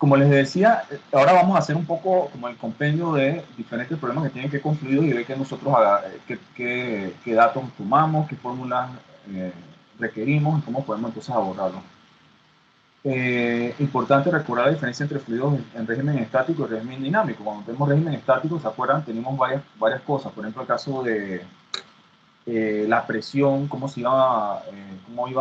como les decía, ahora vamos a hacer un poco como el compendio de diferentes problemas que tienen que con fluidos y ver que nosotros qué datos tomamos, qué fórmulas requerimos y cómo podemos entonces abordarlo. Importante recordar la diferencia entre fluidos en régimen estático y régimen dinámico. Cuando tenemos régimen estático, ¿se acuerdan? Tenemos varias cosas. Por ejemplo, el caso de la presión, cómo iba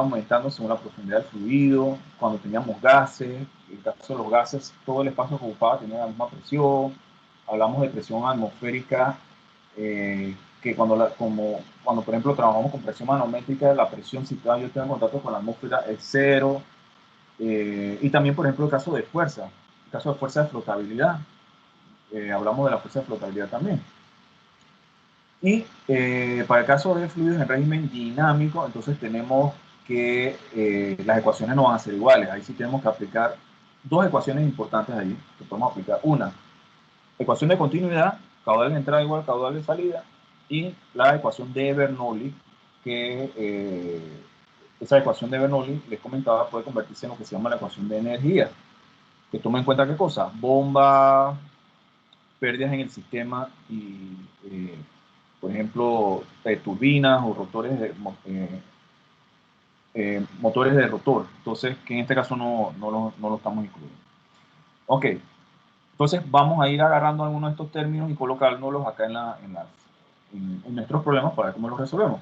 aumentando según la profundidad del fluido. Cuando teníamos gases, en el caso de los gases, todo el espacio que ocupaba tenía la misma presión. Hablamos de presión atmosférica, que cuando, por ejemplo, trabajamos con presión manométrica, la presión, si yo tengo contacto con la atmósfera, es cero. Y también, por ejemplo, el caso de fuerza, el caso de fuerza de flotabilidad. Hablamos de la fuerza de flotabilidad también. Y para el caso de fluidos en régimen dinámico, entonces tenemos que las ecuaciones no van a ser iguales. Ahí sí tenemos que aplicar dos ecuaciones importantes ahí, que podemos aplicar. Una, ecuación de continuidad, caudal de entrada igual a caudal de salida, y la ecuación de Bernoulli, que esa ecuación de Bernoulli, les comentaba, puede convertirse en lo que se llama la ecuación de energía, que toma en cuenta qué cosa, bomba, pérdidas en el sistema y, por ejemplo, turbinas o motores de rotor. Entonces, que en este caso no lo estamos incluyendo. Ok, entonces vamos a ir agarrando algunos de estos términos y colocándolos acá en nuestros problemas para ver cómo los resolvemos.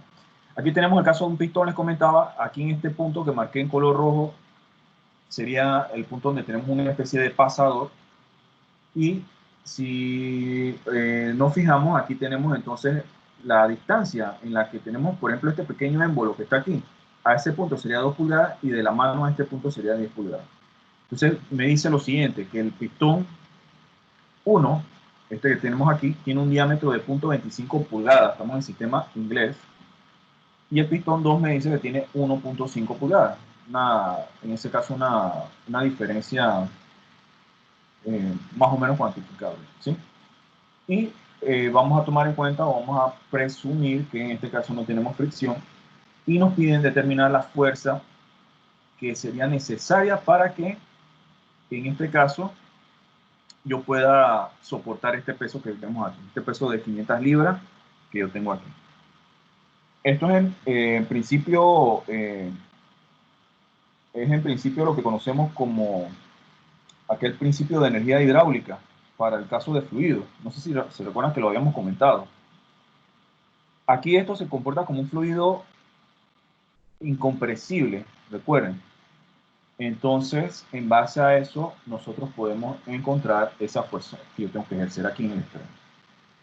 Aquí tenemos el caso de un pistón, les comentaba, aquí en este punto que marqué en color rojo sería el punto donde tenemos una especie de pasador, y si nos fijamos, aquí tenemos entonces la distancia en la que tenemos, por ejemplo, este pequeño émbolo que está aquí, a ese punto sería 2 pulgadas y de la mano a este punto sería 10 pulgadas. Entonces me dice lo siguiente, que el pistón 1, este que tenemos aquí, tiene un diámetro de 0.25 pulgadas, estamos en el sistema inglés, y el pistón 2 me dice que tiene 1.5 pulgadas. En ese caso una diferencia más o menos cuantificable, ¿sí? Y vamos a tomar en cuenta, o vamos a presumir que en este caso no tenemos fricción, y nos piden determinar la fuerza que sería necesaria para que, en este caso, yo pueda soportar este peso que tenemos aquí, este peso de 500 libras que yo tengo aquí. Esto es en principio lo que conocemos como aquel principio de energía hidráulica para el caso de fluidos. No sé si se recuerdan que lo habíamos comentado. Aquí esto se comporta como un fluido incompresible, recuerden. Entonces, en base a eso, nosotros podemos encontrar esa fuerza que yo tengo que ejercer aquí en el extremo.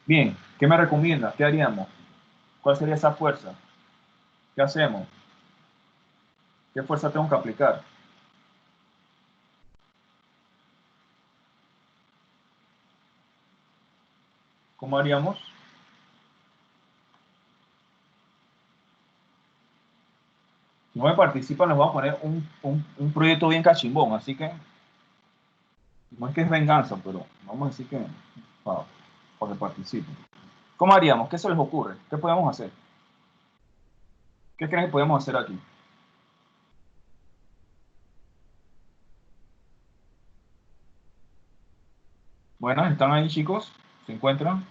Bien, ¿qué me recomienda? ¿Qué haríamos? ¿Cuál sería esa fuerza? ¿Qué hacemos? ¿Qué fuerza tengo que aplicar? ¿Cómo haríamos? Si no me participan, les voy a poner un proyecto bien cachimbón, así que no es que es venganza, pero vamos a decir que para que participen. ¿Cómo haríamos? ¿Qué se les ocurre? ¿Qué podemos hacer? ¿Qué creen que podemos hacer aquí? Bueno, ¿están ahí, chicos? ¿Se encuentran?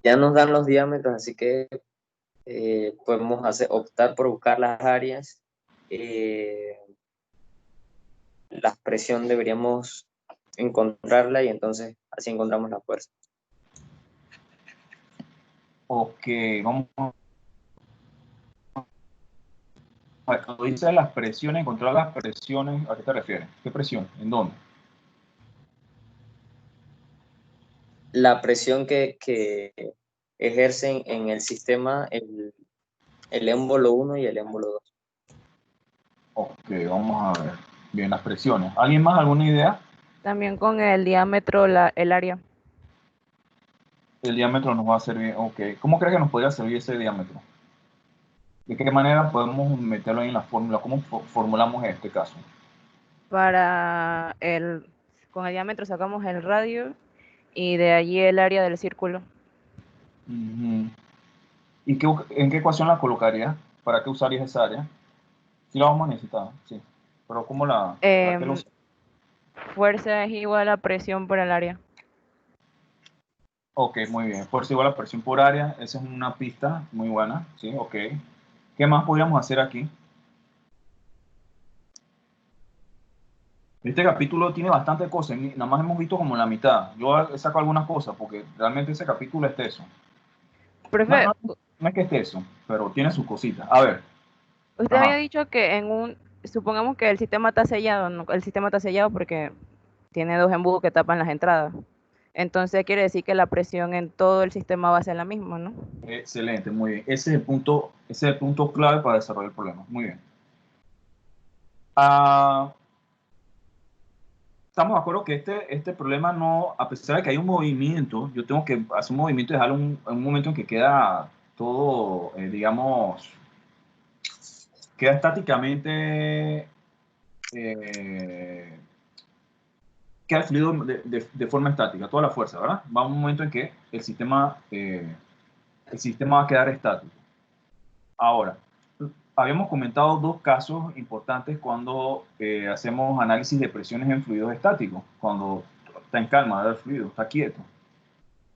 Ya nos dan los diámetros, así que podemos optar por buscar las áreas. La presión deberíamos encontrarla y entonces así encontramos la fuerza. Ok, vamos a cuando dice las presiones, encontrar las presiones, ¿a qué te refieres? ¿Qué presión? ¿En dónde? La presión que ejercen en el sistema el émbolo 1 y el émbolo 2. Ok, vamos a ver. Bien, las presiones. ¿Alguien más? ¿Alguna idea? También con el diámetro, el área. El diámetro nos va a servir. Ok, ¿cómo crees que nos podría servir ese diámetro? ¿De qué manera podemos meterlo ahí en la fórmula? ¿Cómo formulamos este caso? Con el diámetro sacamos el radio y de allí el área del círculo. ¿Y en qué ecuación la colocaría? ¿Para qué usarías esa área? Sí la vamos a necesitar, sí. Pero ¿cómo ¿para qué lo usas? Fuerza es igual a presión por el área. Ok, muy bien. Fuerza igual a presión por área. Esa es una pista muy buena. Sí, ok. ¿Qué más podríamos hacer aquí? Este capítulo tiene bastante cosas. Nada más hemos visto como la mitad. Yo he sacado algunas cosas porque realmente ese capítulo es teso. No, Profe, no, no es que es teso, pero tiene sus cositas. A ver. usted había Ajá. dicho que supongamos que el sistema está sellado, ¿no? El sistema está sellado porque tiene dos embudos que tapan las entradas. Entonces quiere decir que la presión en todo el sistema va a ser la misma, ¿no? Excelente, muy bien. Ese es el punto clave para desarrollar el problema. Muy bien. Ah, estamos de acuerdo que este problema no, a pesar de que hay un movimiento, yo tengo que hacer un movimiento y dejarlo un momento en que queda todo, digamos, queda estáticamente, eh, queda el fluido de forma estática, toda la fuerza, ¿verdad? Va a un momento en que el sistema va a quedar estático. Ahora, habíamos comentado dos casos importantes cuando hacemos análisis de presiones en fluidos estáticos, cuando está en calma el fluido, está quieto.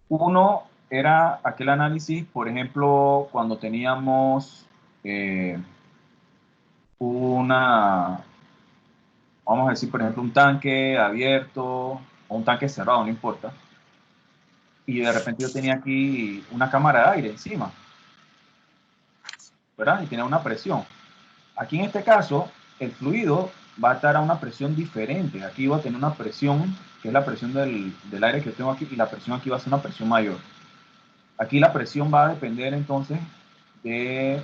Uno era aquel análisis, por ejemplo, cuando teníamos eh, una, vamos a decir, por ejemplo, un tanque abierto o un tanque cerrado, no importa, y de repente yo tenía aquí una cámara de aire encima, ¿verdad? Y tenía una presión. Aquí en este caso, el fluido va a estar a una presión diferente. Aquí va a tener una presión, que es la presión del aire que tengo aquí, y la presión aquí va a ser una presión mayor. Aquí la presión va a depender entonces de,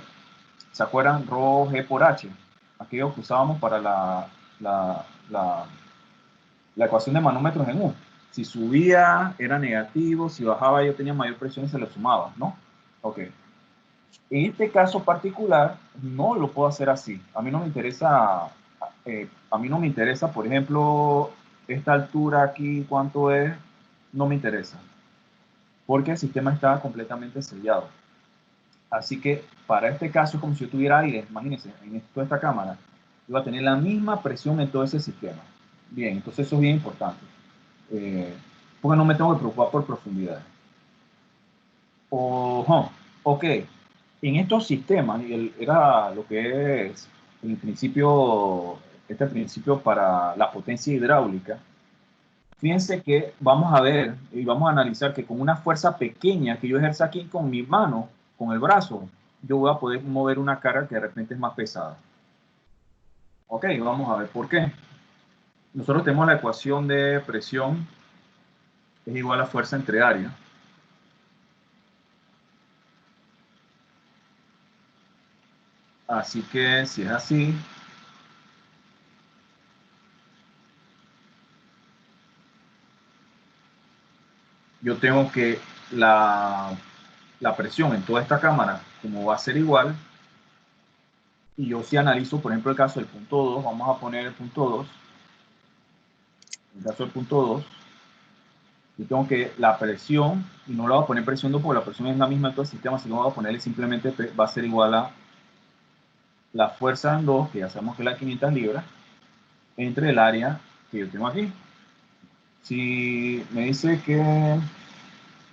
¿se acuerdan? Rho G por H, aquello que usábamos para la, la, la ecuación de manómetros en U. Si subía era negativo, si bajaba yo tenía mayor presión y se le sumaba, ¿no? Ok. En este caso particular, no lo puedo hacer así. A mí no me interesa, por ejemplo, esta altura aquí, cuánto es, no me interesa, porque el sistema está completamente sellado. Así que para este caso es como si yo tuviera aire, imagínense, en toda esta cámara, iba a tener la misma presión en todo ese sistema. Bien, entonces eso es bien importante, porque no me tengo que preocupar por profundidad. Ojo, ok, en estos sistemas, era lo que es el principio, este principio para la potencia hidráulica, fíjense que vamos a ver y vamos a analizar que con una fuerza pequeña que yo ejerza aquí con mi mano, con el brazo, yo voy a poder mover una carga que de repente es más pesada. Ok, vamos a ver por qué. Nosotros tenemos la ecuación de presión es igual a fuerza entre área. Así que si es así, yo tengo que la presión en toda esta cámara, como va a ser igual, y yo si analizo, por ejemplo, el caso del punto 2, vamos a poner el punto 2, el caso del punto 2, yo tengo que la presión, y no la voy a poner presión 2 porque la presión es la misma en todo el sistema, sino voy a ponerle simplemente, va a ser igual a la fuerza en 2, que ya sabemos que es la 500 libras, entre el área que yo tengo aquí. Si me dice que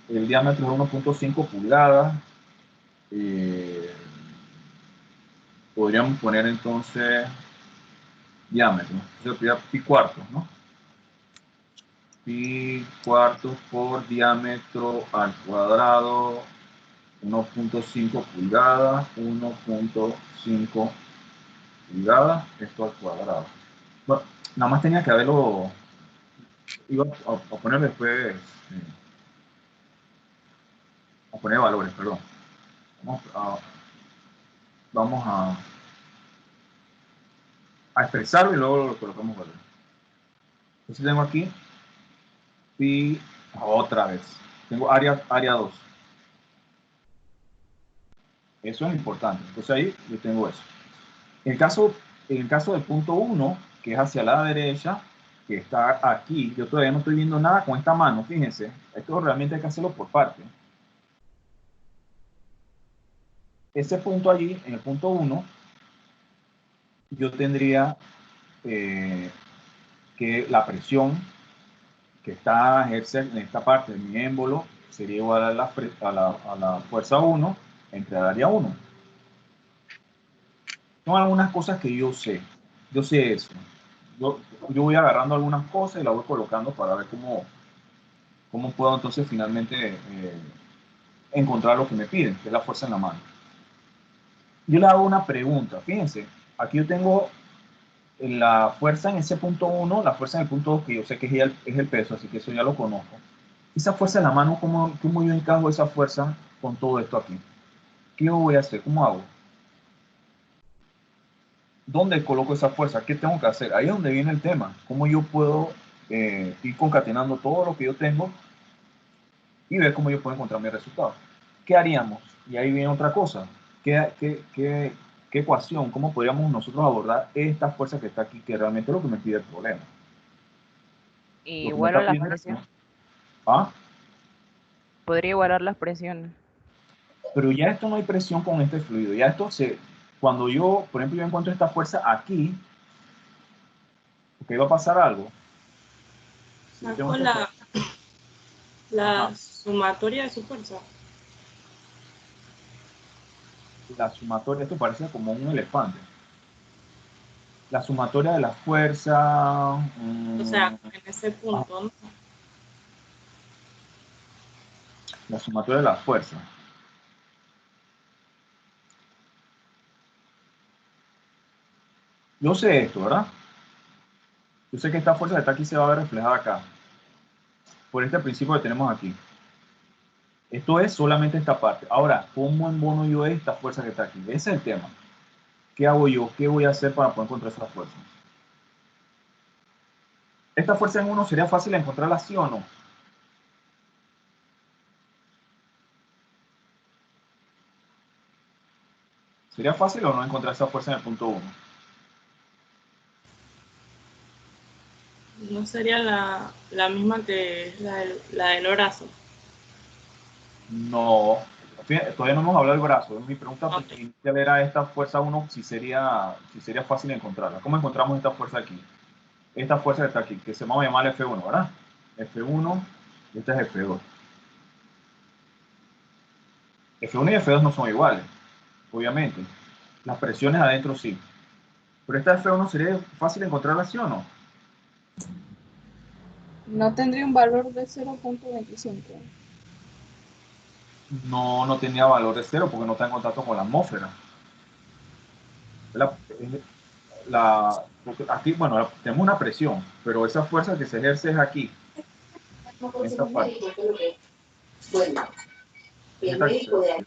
el diámetro es 1.5 pulgadas, eh, podríamos poner entonces diámetro, entonces pi cuartos, ¿no? Pi cuartos por diámetro al cuadrado, 1.5 pulgadas, 1.5 pulgadas, esto al cuadrado. Bueno, nada más tenía que haberlo, iba a poner después, a poner valores, perdón. Vamos a expresarlo y luego lo colocamos valores. Entonces tengo aquí pi otra vez. Tengo área 2. Eso es importante. Entonces ahí yo tengo eso. En el caso del punto 1, que es hacia la derecha, que está aquí, yo todavía no estoy viendo nada con esta mano, fíjense. Esto realmente hay que hacerlo por parte. Ese punto allí, en el punto 1, yo tendría que que la presión que está ejercer en esta parte de mi émbolo sería igual a la fuerza 1 entre el área 1. Son algunas cosas que yo sé eso. Yo voy agarrando algunas cosas y las voy colocando para ver cómo puedo entonces finalmente encontrar lo que me piden, que es la fuerza en la mano. Yo le hago una pregunta, fíjense, aquí yo tengo la fuerza en ese punto 1, la fuerza en el punto 2, que yo sé que es el peso, así que eso ya lo conozco. Esa fuerza en la mano, ¿cómo yo encajo esa fuerza con todo esto aquí? ¿Qué yo voy a hacer? ¿Cómo hago? ¿Dónde coloco esa fuerza? ¿Qué tengo que hacer? Ahí es donde viene el tema. ¿Cómo yo puedo ir concatenando todo lo que yo tengo y ver cómo yo puedo encontrar mi resultado? ¿Qué haríamos? Y ahí viene otra cosa. ¿Qué ecuación? ¿Cómo podríamos nosotros abordar esta fuerza que está aquí, que realmente es lo que me pide el problema? Igualar las presiones. ¿Ah? Podría igualar las presiones. Pero ya esto no hay presión con este fluido. Ya esto cuando yo, por ejemplo, yo encuentro esta fuerza aquí, porque va a pasar algo. Saco la sumatoria de su fuerza. La sumatoria, esto parece como un elefante. La sumatoria de la fuerza. O sea, en ese punto, ¿no? La sumatoria de la fuerza. Yo sé esto, ¿verdad? Yo sé que esta fuerza que está aquí se va a ver reflejada acá. Por este principio que tenemos aquí. Esto es solamente esta parte. Ahora, ¿cómo embono yo esta fuerza que está aquí? Ese es el tema. ¿Qué hago yo? ¿Qué voy a hacer para poder encontrar esa fuerza? ¿Esta fuerza en 1 sería fácil encontrarla sí o no? ¿Sería fácil o no encontrar esa fuerza en el punto 1? No sería la misma que la del brazo. No, todavía no hemos hablado del brazo. Mi pregunta inicial era esta fuerza 1, si sería fácil encontrarla. ¿Cómo encontramos esta fuerza aquí? Esta fuerza que está aquí, que se vamos a llamar F1, ¿verdad? F1 y esta es F2. F1 y F2 no son iguales, obviamente. Las presiones adentro sí. Pero esta F1 sería fácil encontrarla, ¿sí o no? No tendría un valor de 0.25. No tenía valor de 0 porque no está en contacto con la atmósfera. Porque aquí, bueno, tenemos una presión, pero esa fuerza que se ejerce es aquí. En esta parte. Bueno, el médico de...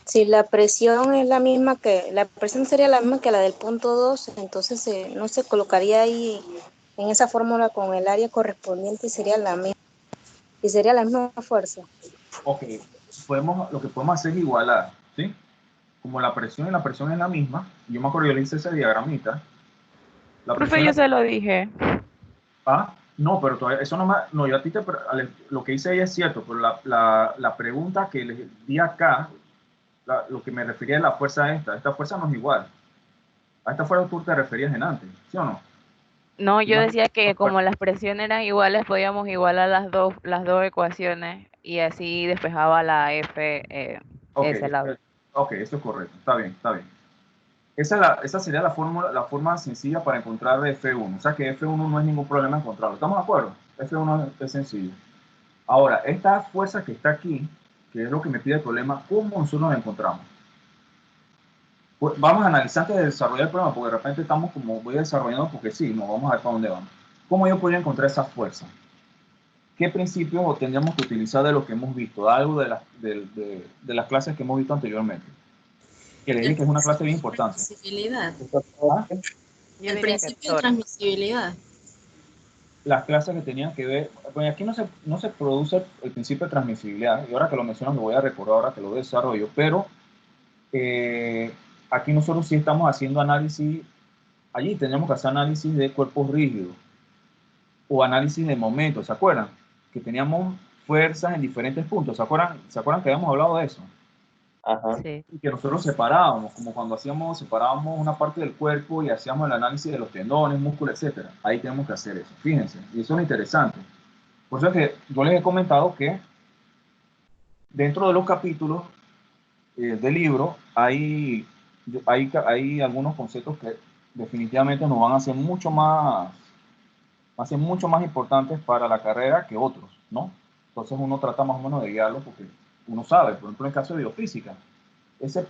Si la presión es la misma la presión sería la misma que la del punto 2, entonces no se colocaría ahí en esa fórmula con el área correspondiente y sería la misma fuerza. Ok, lo que podemos hacer es igualar, ¿sí? Como la presión es la misma, yo me acuerdo, yo le hice ese diagramita. Profe, yo se lo dije. Ah, no, pero todavía, eso no, yo a ti lo que hice ahí es cierto, pero la pregunta que les di acá, lo que me refería a la fuerza esta fuerza no es igual. A esta fuerza tú te referías en antes, ¿sí o no? No, yo decía que como las presiones eran iguales, podíamos igualar las dos ecuaciones y así despejaba la F ese lado. Ok, eso es correcto, está bien, está bien. Esa sería la forma sencilla para encontrar F1. O sea que F1 no es ningún problema encontrarlo. ¿Estamos de acuerdo? F1 es sencillo. Ahora, esta fuerza que está aquí, que es lo que me pide el problema, ¿cómo nosotros la encontramos? Pues vamos a analizar antes de desarrollar el problema, porque de repente estamos como voy desarrollando porque sí, no vamos a ver para dónde vamos. ¿Cómo yo podría encontrar esa fuerza? ¿Qué principios tendríamos que utilizar de lo que hemos visto? Algo de las clases que hemos visto anteriormente. Que les dije que es una clase bien importante. Transmisibilidad. ¿Ah? El principio de transmisibilidad. Las clases que tenían que ver, bueno, aquí no se produce el principio de transmisibilidad, y ahora que lo mencionas lo voy a recordar ahora que lo desarrollo, pero aquí nosotros sí estamos haciendo análisis, allí tenemos que hacer análisis de cuerpos rígidos, o análisis de momentos, ¿se acuerdan? Que teníamos fuerzas en diferentes puntos, ¿se acuerdan que habíamos hablado de eso? Ajá. Sí. Y que nosotros separábamos, como cuando separábamos una parte del cuerpo y hacíamos el análisis de los tendones, músculos, etcétera. Ahí tenemos que hacer eso, fíjense, y eso es interesante. Por eso es que yo les he comentado que dentro de los capítulos del libro hay algunos conceptos que definitivamente nos van a ser mucho más importantes para la carrera que otros, ¿no? Entonces uno trata más o menos de guiarlo porque uno sabe, por ejemplo, en el caso de biofísica, ese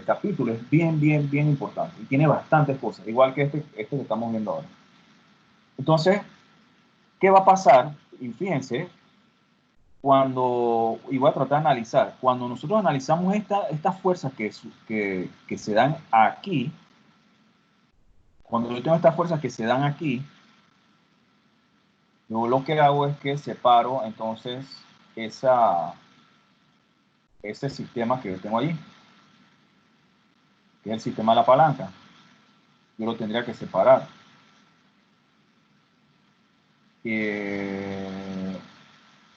capítulo es bien importante y tiene bastantes cosas, igual que este que estamos viendo ahora. Entonces, ¿qué va a pasar? Y fíjense, y voy a tratar de analizar, cuando nosotros analizamos estas fuerzas que se dan aquí, cuando yo tengo estas fuerzas que se dan aquí, yo lo que hago es que separo entonces ese sistema que yo tengo allí, que es el sistema de la palanca. Yo lo tendría que separar.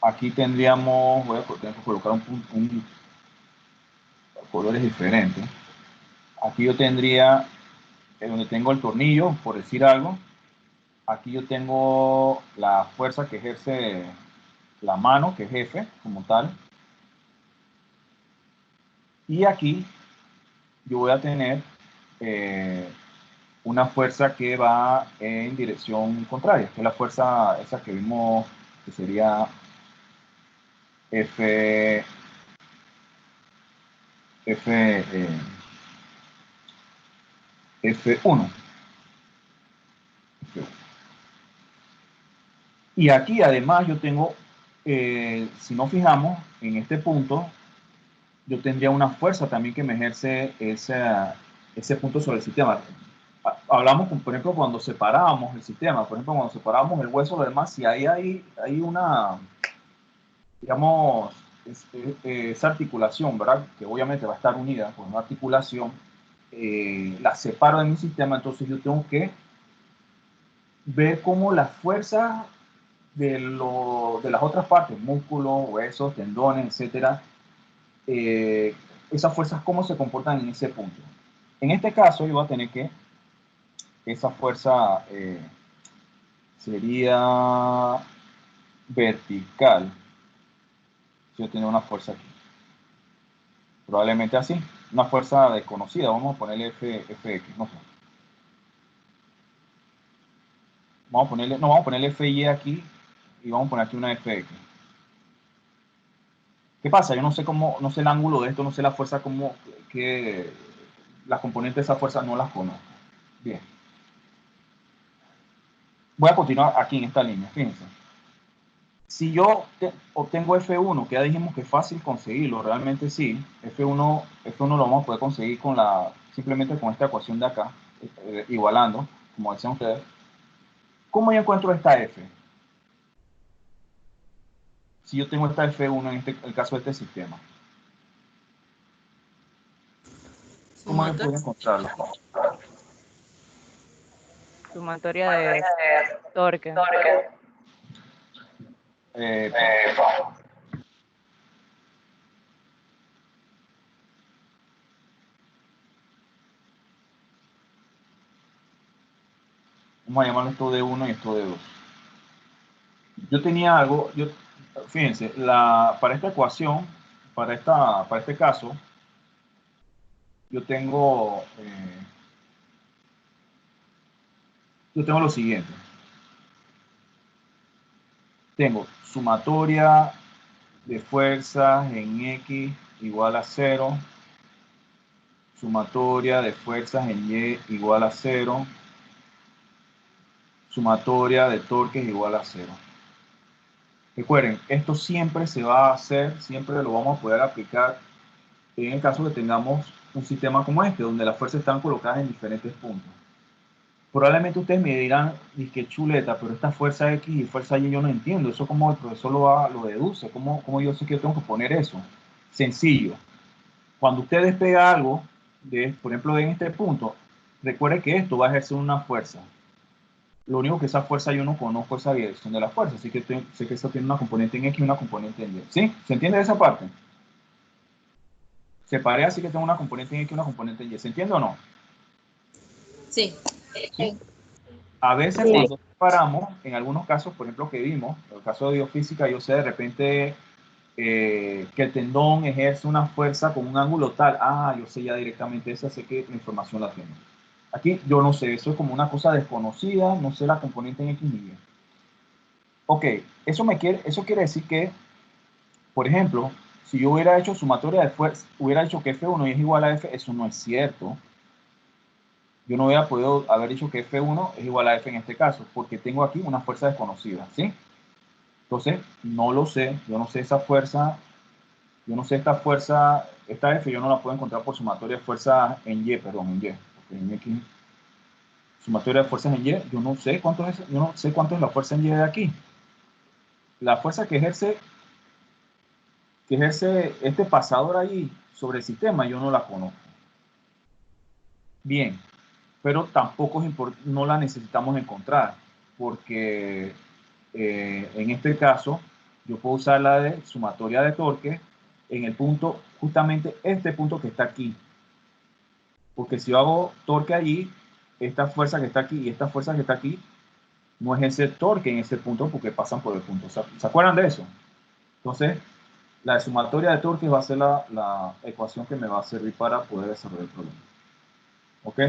Aquí tendríamos, voy a tener que colocar un colores diferentes. Aquí yo tendría, donde tengo el tornillo, por decir algo, aquí yo tengo la fuerza que ejerce la mano, que es F, como tal. Y aquí yo voy a tener una fuerza que va en dirección contraria, que es la fuerza esa que vimos, que sería F, F1. Y aquí además yo tengo, si nos fijamos en este punto, yo tendría una fuerza también que me ejerce ese punto sobre el sistema. Hablamos, por ejemplo, cuando separábamos el sistema, por ejemplo, cuando separábamos el hueso, lo demás, si hay una, digamos, esa articulación, ¿verdad? Que obviamente va a estar unida con una articulación, la separo de mi sistema, entonces yo tengo que ver cómo las fuerzas de las otras partes, músculos, huesos, tendones, etcétera, esas fuerzas cómo se comportan en ese punto. En este caso yo voy a tener que esa fuerza sería vertical. Si yo tengo una fuerza aquí, probablemente así, una fuerza desconocida, vamos a ponerle FX, no sé. Vamos a ponerle FY aquí y vamos a poner aquí una FX. ¿Qué pasa? Yo no sé el ángulo de esto, no sé la fuerza, que las componentes de esa fuerza no las conozco. Bien. Voy a continuar aquí en esta línea, fíjense. Si yo obtengo F1, que ya dijimos que es fácil conseguirlo, realmente sí, F1 lo vamos a poder conseguir simplemente con esta ecuación de acá, igualando, como decían ustedes. ¿Cómo yo encuentro esta F? Si yo tengo esta F1 en el caso de este sistema. ¿Cómo yo puedo encontrarlo? Sumatoria de torque. Vamos a llamarlo esto de 1 y esto de 2. Yo tenía algo, fíjense, para esta ecuación, para este caso, yo tengo lo siguiente. Tengo sumatoria de fuerzas en X igual a 0, sumatoria de fuerzas en Y igual a 0, sumatoria de torques igual a 0. Recuerden, esto siempre se va a hacer, siempre lo vamos a poder aplicar en el caso que tengamos un sistema como este, donde las fuerzas están colocadas en diferentes puntos. Probablemente ustedes me dirán, qué chuleta, pero esta fuerza X y fuerza Y yo no entiendo. Eso como el profesor lo deduce, ¿cómo yo sé que yo tengo que poner eso? Sencillo. Cuando usted despega algo, por ejemplo, en este punto, recuerde que esto va a ejercer una fuerza. Lo único que esa fuerza yo no conozco esa dirección de la fuerza, así que sé que eso tiene una componente en X y una componente en Y. ¿Sí? ¿Se entiende esa parte? Separé así que tengo una componente en X y una componente en Y. ¿Se entiende o no? Sí. ¿Sí? A veces Sí. cuando separamos, en algunos casos, por ejemplo, que vimos, en el caso de biofísica, yo sé de repente que el tendón ejerce una fuerza con un ángulo tal. Ah, yo sé ya directamente esa, sé que la información la tengo. Aquí yo no sé, eso es como una cosa desconocida, no sé la componente en X ni Y. Ok, eso quiere decir que, por ejemplo, si yo hubiera hecho sumatoria de fuerza, hubiera dicho que F1 es igual a F, eso no es cierto. Yo no hubiera podido haber dicho que F1 es igual a F en este caso, porque tengo aquí una fuerza desconocida, ¿sí? Entonces, no lo sé, yo no sé esa fuerza, yo no sé esta fuerza, esta F yo no la puedo encontrar por sumatoria de fuerzas en Y, perdón, en Y, porque en X, sumatoria de fuerzas en Y, yo no sé cuánto es la fuerza en Y de aquí. La fuerza que ejerce este pasador ahí sobre el sistema, yo no la conozco. Bien, pero tampoco no la necesitamos encontrar, porque en este caso yo puedo usar la de sumatoria de torque en el punto, justamente este punto que está aquí. Porque si yo hago torque allí, esta fuerza que está aquí y esta fuerza que está aquí, no es ese torque en ese punto porque pasan por el punto. ¿Se acuerdan de eso? Entonces, la de sumatoria de torque va a ser la ecuación que me va a servir para poder desarrollar el problema. ¿Ok?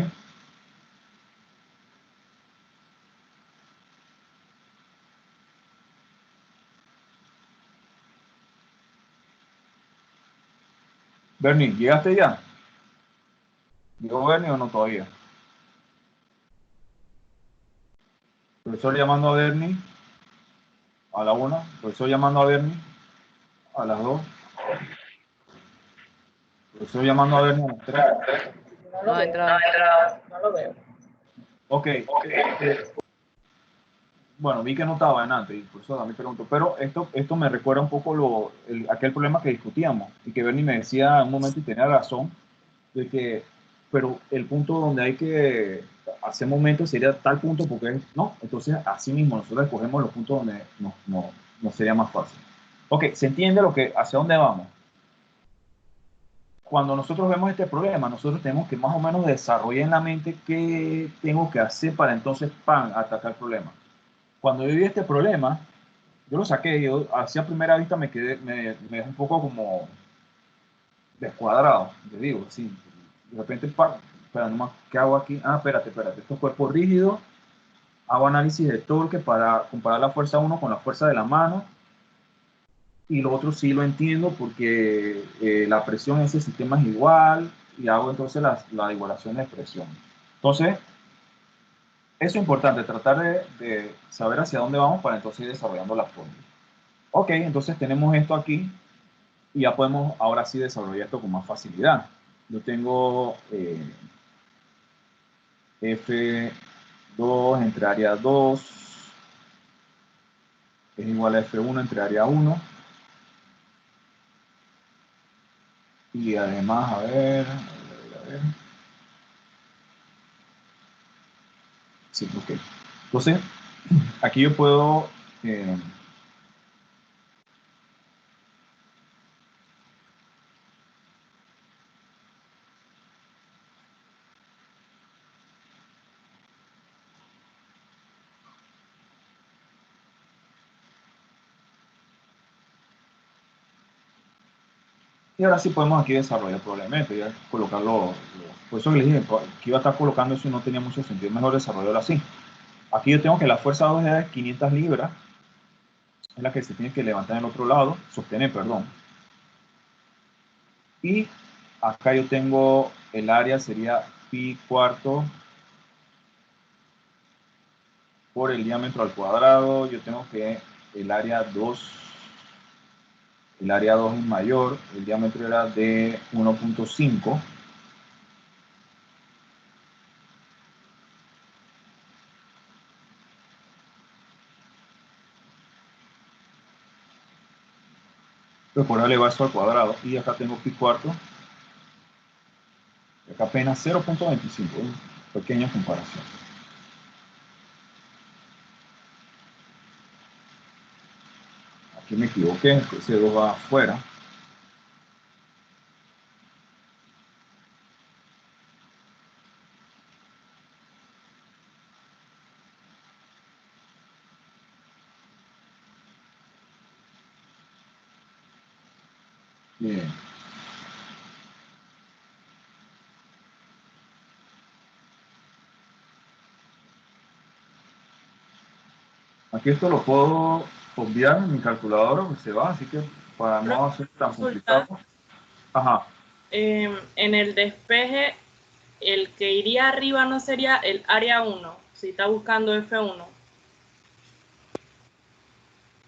Bernie, ¿llegaste ya? ¿Llegó Bernie o no todavía? Profesor llamando a Bernie a la 1. Profesor llamando a Bernie a las 2. Profesor llamando a Bernie a las 3. No ha entrado. No lo veo. Ok. Bueno, vi que no estaba en antes y por eso también pregunto. Pero esto me recuerda un poco aquel problema que discutíamos y que Bernie me decía en un momento y tenía razón de que, pero el punto donde hay que hacer momentos sería tal punto porque no, entonces así mismo nosotros escogemos los puntos donde nos sería más fácil. Ok, ¿se entiende hacia dónde vamos? Cuando nosotros vemos este problema, nosotros tenemos que más o menos desarrollar en la mente qué tengo que hacer para entonces, atacar el problema. Cuando yo vi este problema, yo lo saqué, yo hacia primera vista me dejó un poco como descuadrado, te digo, así, de repente, espera, nomás, ¿qué hago aquí? Ah, espérate, estos cuerpos rígidos, hago análisis de torque para comparar la fuerza 1 con la fuerza de la mano, y lo otro sí lo entiendo porque la presión en ese sistema es igual, y hago entonces la igualación de presión. Entonces, eso es importante, tratar de saber hacia dónde vamos para entonces ir desarrollando la fórmula. Ok, entonces tenemos esto aquí, y ya podemos ahora sí desarrollar esto con más facilidad. Yo tengo F2 entre área 2 es igual a F1 entre área 1. Y además, a ver. Sí, ok. Entonces, aquí yo puedo y ahora sí podemos aquí desarrollar probablemente, ya colocarlo, por eso les dije que iba a estar colocando eso y no tenía mucho sentido, mejor desarrollarlo así. Aquí yo tengo que la fuerza 2 es 500 libras, es la que se tiene que levantar en el otro lado, sostener, perdón. Y acá yo tengo el área, sería pi cuarto por el diámetro al cuadrado. Yo tengo que el área 2 es mayor, el diámetro era de 1.5. Pero por elevar eso al cuadrado. Y acá tengo pi cuarto. Y acá apenas 0.25. Pequeña comparación. Aquí me equivoqué, ese 2 va afuera. Bien. Aquí esto lo puedo obviar en mi calculadora, que se va, así que para no hacer tan complicado. Ajá. En el despeje, el que iría arriba no sería el área 1, si está buscando F1.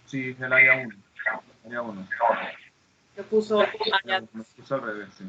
Sí, es el área 1. Área 1. Le puso área Me puse al revés, sí.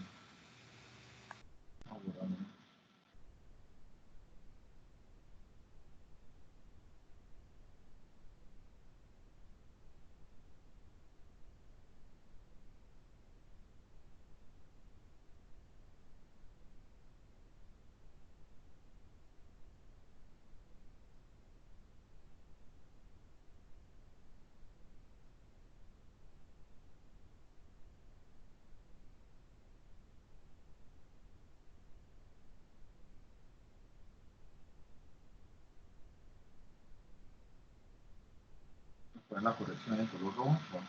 Poner la corrección en color rojo para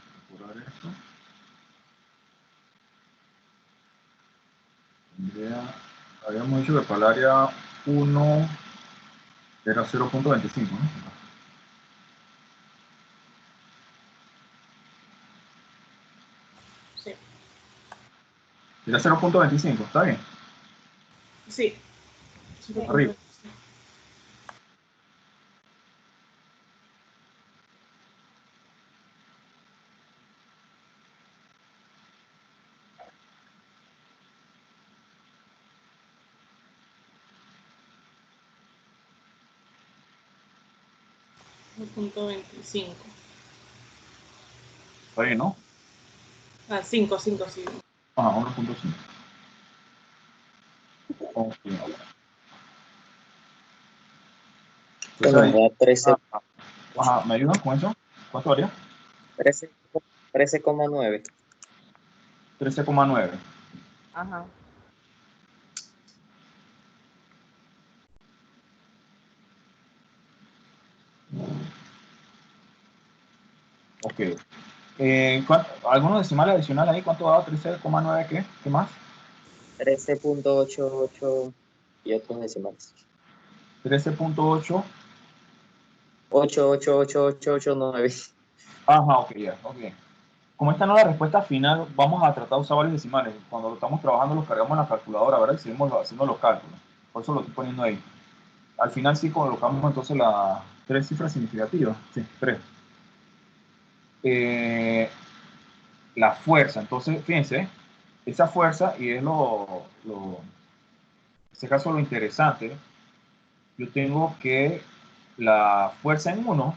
apurar esto. Habíamos dicho que para el área 1 era 0.25, ¿no? Sí. Era 0.25, ¿está bien? Sí. Arriba. .25. Está bien, ¿no? 5, sí. Ah, 1.5. Ok. Bueno, Entonces, me da 13, ajá, ¿me ayudan con eso? ¿Cuánto haría? 13,9. 13,9. Ajá. Ok. ¿Algunos decimales adicionales ahí? ¿Cuánto daba 13,9 qué? ¿Qué más? 13.88 y otros decimales. 13.8. 8888889. Ajá, ok, ya, ok. Como esta no es la respuesta final, vamos a tratar de usar varios decimales. Cuando lo estamos trabajando, los cargamos en la calculadora, ¿verdad? Y seguimos haciendo los cálculos. Por eso lo estoy poniendo ahí. Al final sí colocamos entonces las 3 cifras significativas. Sí, 3. La fuerza. Entonces, fíjense, esa fuerza, y es en este caso lo interesante, yo tengo que la fuerza en 1,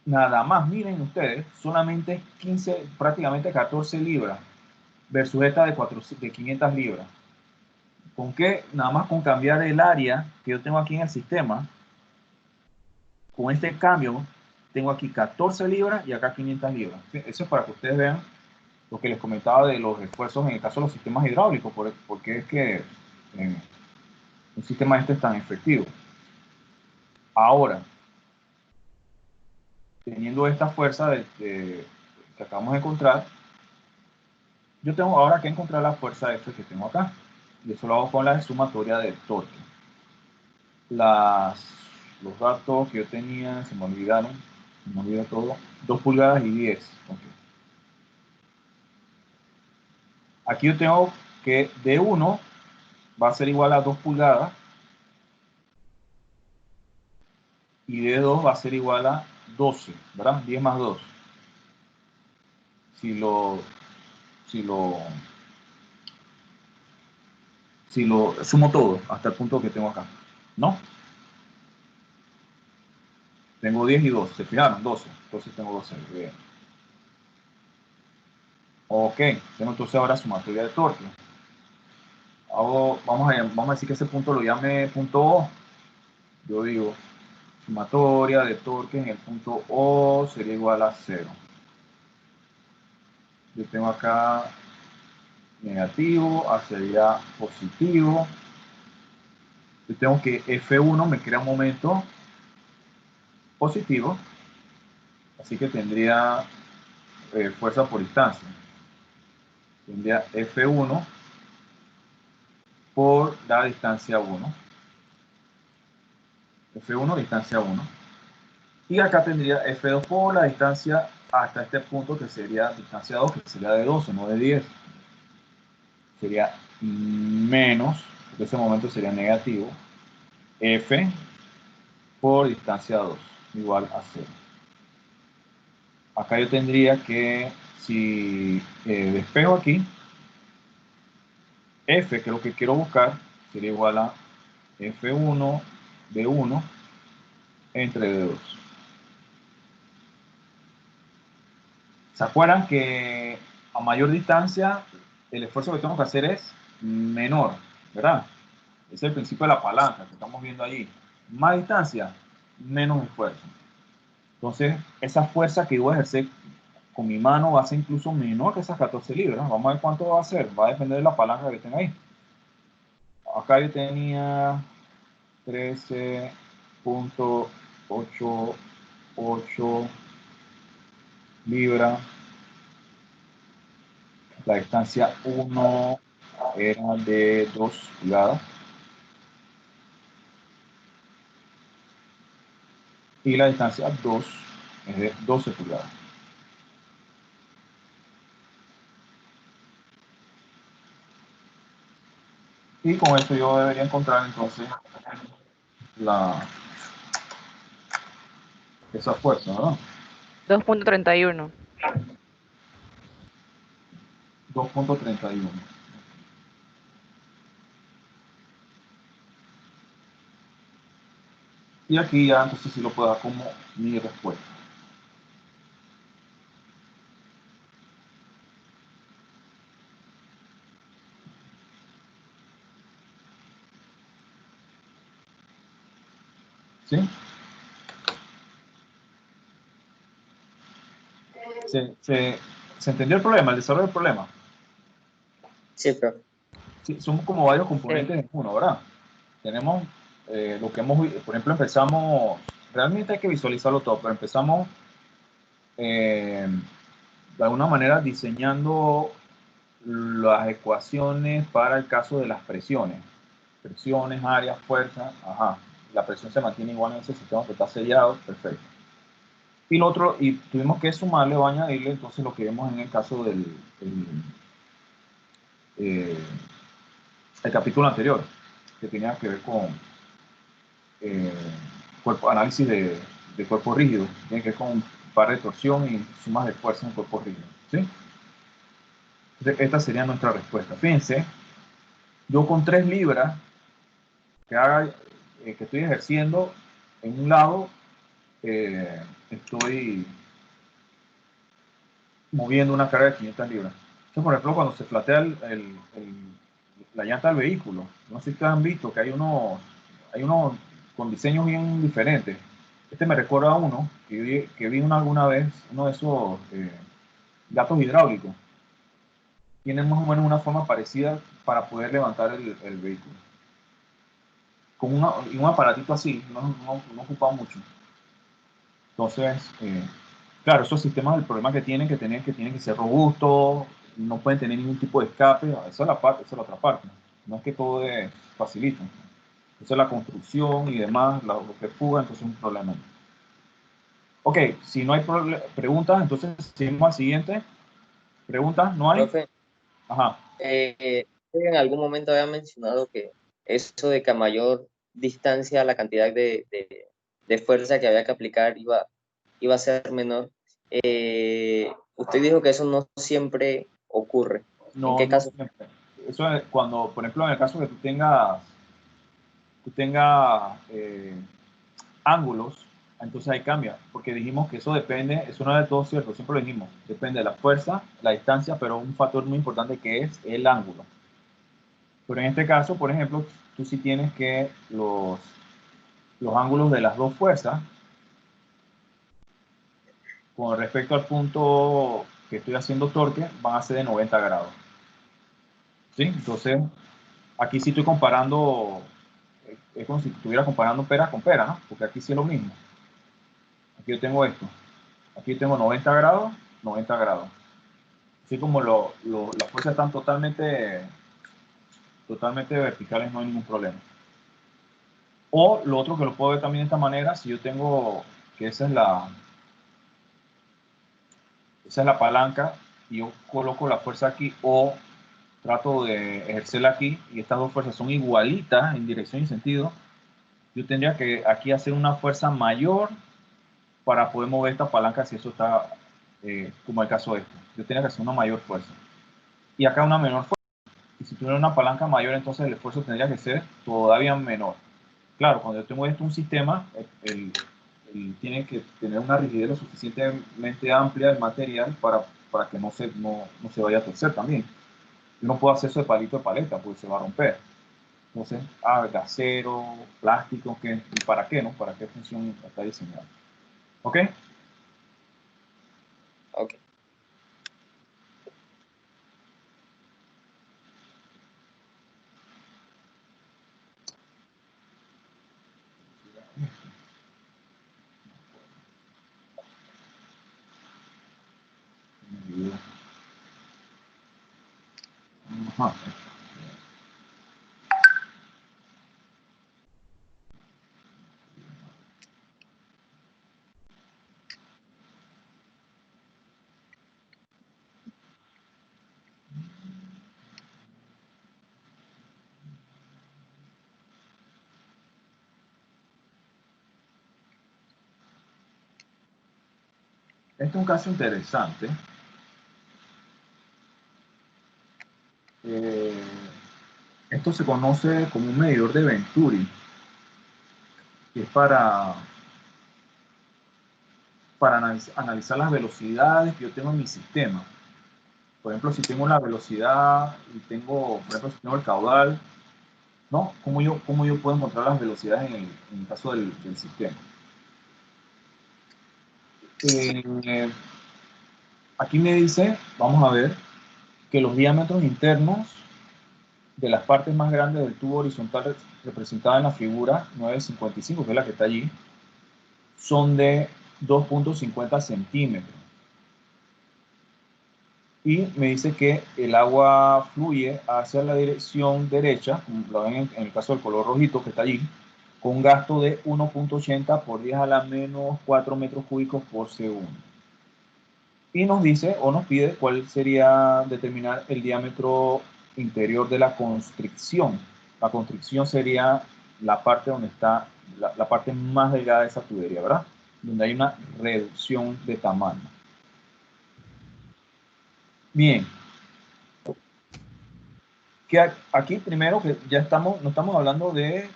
nada más, miren ustedes, solamente 15, prácticamente 14 libras, versus esta de 500 libras. ¿Con qué? Nada más con cambiar el área que yo tengo aquí en el sistema. Con este cambio, tengo aquí 14 libras y acá 500 libras. ¿Sí? Eso es para que ustedes vean lo que les comentaba de los esfuerzos en el caso de los sistemas hidráulicos, porque es que un sistema este es tan efectivo. Ahora, teniendo esta fuerza que acabamos de encontrar, yo tengo ahora que encontrar la fuerza F que tengo acá. Y eso lo hago con la sumatoria del torque. Los datos que yo tenía se me olvidaron. Se me olvidó todo. 2 pulgadas y 10. Okay. Aquí yo tengo que D1 va a ser igual a 2 pulgadas y D2 va a ser igual a 12, ¿verdad? 10 más 2. Si lo sumo todo hasta el punto que tengo acá, ¿no? Tengo 10 y 2, ¿se fijaron? 12, entonces tengo 12. Bien. Ok, tengo entonces ahora sumatoria de torque. Vamos a decir que ese punto lo llame punto O. Yo digo, sumatoria de torque en el punto O sería igual a 0. Yo tengo acá negativo, sería positivo. Yo tengo que F1 me crea un momento positivo, así que tendría fuerza por distancia. tendría F1 por la distancia 1. F1, distancia 1. Y acá tendría F2 por la distancia hasta este punto, que sería distancia 2, que sería de 12, no de 10. Sería menos, en ese momento sería negativo, F por distancia 2, igual a 0. Acá yo tendría que, si despejo aquí, F, que es lo que quiero buscar, sería igual a F1 de 1 entre de 2. ¿Se acuerdan que a mayor distancia el esfuerzo que tengo que hacer es menor, ¿verdad? Ese es el principio de la palanca que estamos viendo allí. Más distancia, menos esfuerzo. Entonces, esa fuerza que yo voy a ejercer con mi mano va a ser incluso menor que esas 14 libras. Vamos a ver cuánto va a ser. Va a depender de la palanca que tenga ahí. Acá yo tenía 13.88 libras. La distancia 1 era de 2 pulgadas. Y la distancia 2 es de 12 pulgadas. Y con esto yo debería encontrar entonces esa fuerza, ¿verdad? 2.31. 2.31. Y aquí ya entonces sí lo puedo dar como mi respuesta. ¿Sí? ¿Se entendió el problema, el desarrollo del problema? Sí, profe. Sí, son como varios componentes en uno, ¿verdad? Tenemos lo que hemos, por ejemplo, empezamos, realmente hay que visualizarlo todo, pero empezamos de alguna manera diseñando las ecuaciones para el caso de las presiones. Presiones, áreas, fuerza, ajá. La presión se mantiene igual en ese sistema que está sellado, perfecto. Y lo otro, y tuvimos que sumarle o añadirle entonces lo que vemos en el caso del el capítulo anterior, que tenía que ver con análisis de cuerpo rígido, tiene que ver con par de torsión y sumas de fuerza en cuerpo rígido. ¿Sí? Entonces, esta sería nuestra respuesta. Fíjense, yo con 3 libras que estoy ejerciendo en un lado, estoy moviendo una carga de 500 libras. Entonces, por ejemplo, cuando se flatea la llanta del vehículo, no sé si ustedes han visto que hay unos con diseños bien diferentes. Este me recuerda a uno que vi alguna vez, uno de esos gatos hidráulicos. Tienen más o menos una forma parecida para poder levantar el vehículo. Con un aparatito así, no ocupa mucho. Entonces, claro, esos sistemas, el problema que tienen que ser robustos, no pueden tener ningún tipo de escape. Esa es la otra parte. No es que todo es facilito. Entonces la construcción y demás, lo que fuga, entonces es un problema. Ok, si no hay preguntas, entonces seguimos al siguiente. ¿Preguntas? ¿No hay? Profe, Ajá. en algún momento había mencionado que eso de que a mayor distancia la cantidad de fuerza que había que aplicar iba a ser menor. Usted dijo que eso no siempre ocurre. ¿En No, qué no caso? siempre. Eso es cuando, por ejemplo, en el caso que tú tengas ángulos, entonces ahí cambia, porque dijimos que eso depende, eso no es de todo cierto, siempre lo dijimos, depende de la fuerza, la distancia, pero un factor muy importante que es el ángulo. Pero en este caso, por ejemplo, tú sí tienes que los ángulos de las dos fuerzas, con respecto al punto que estoy haciendo torque, van a ser de 90 grados. ¿Sí? Entonces, aquí sí estoy comparando, es como si estuviera comparando pera con pera, ¿no? Porque aquí sí es lo mismo. Aquí yo tengo esto. Aquí yo tengo 90 grados, 90 grados. Así como las fuerzas están totalmente verticales, no hay ningún problema. O lo otro que lo puedo ver también de esta manera, si yo tengo que esa es la palanca y yo coloco la fuerza aquí o trato de ejercerla aquí y estas dos fuerzas son igualitas en dirección y sentido, yo tendría que aquí hacer una fuerza mayor para poder mover esta palanca si eso está como el caso de esto. Yo tenía que hacer una mayor fuerza. Y acá una menor fuerza. Y si tuviera una palanca mayor, entonces el esfuerzo tendría que ser todavía menor. Claro, cuando yo tengo esto un sistema, tiene que tener una rigidez lo suficientemente amplia del material para que no se vaya a torcer también. Yo no puedo hacer eso de palito de paleta, porque se va a romper. Entonces, de acero, plástico, ¿y para qué, no? ¿Para qué función está diseñado? ¿Ok? Ok. Ajá. Este es un caso interesante. Esto se conoce como un medidor de Venturi, que es para analizar las velocidades que yo tengo en mi sistema. Por ejemplo, si tengo la velocidad y tengo, por ejemplo, si tengo el caudal, ¿no? ¿Cómo yo puedo encontrar las velocidades en el caso del sistema? Aquí me dice, vamos a ver, que los diámetros internos de las partes más grandes del tubo horizontal representada en la figura 955, que es la que está allí, son de 2.50 centímetros. Y me dice que el agua fluye hacia la dirección derecha, como lo ven en el caso del color rojito que está allí, con un gasto de 1.80 por 10 a la menos 4 metros cúbicos por segundo. Y nos dice o nos pide cuál sería determinar el diámetro interior de la constricción. La constricción sería la parte donde está la parte más delgada de esa tubería, ¿verdad? Donde hay una reducción de tamaño. Bien. Que aquí primero que ya no estamos hablando de,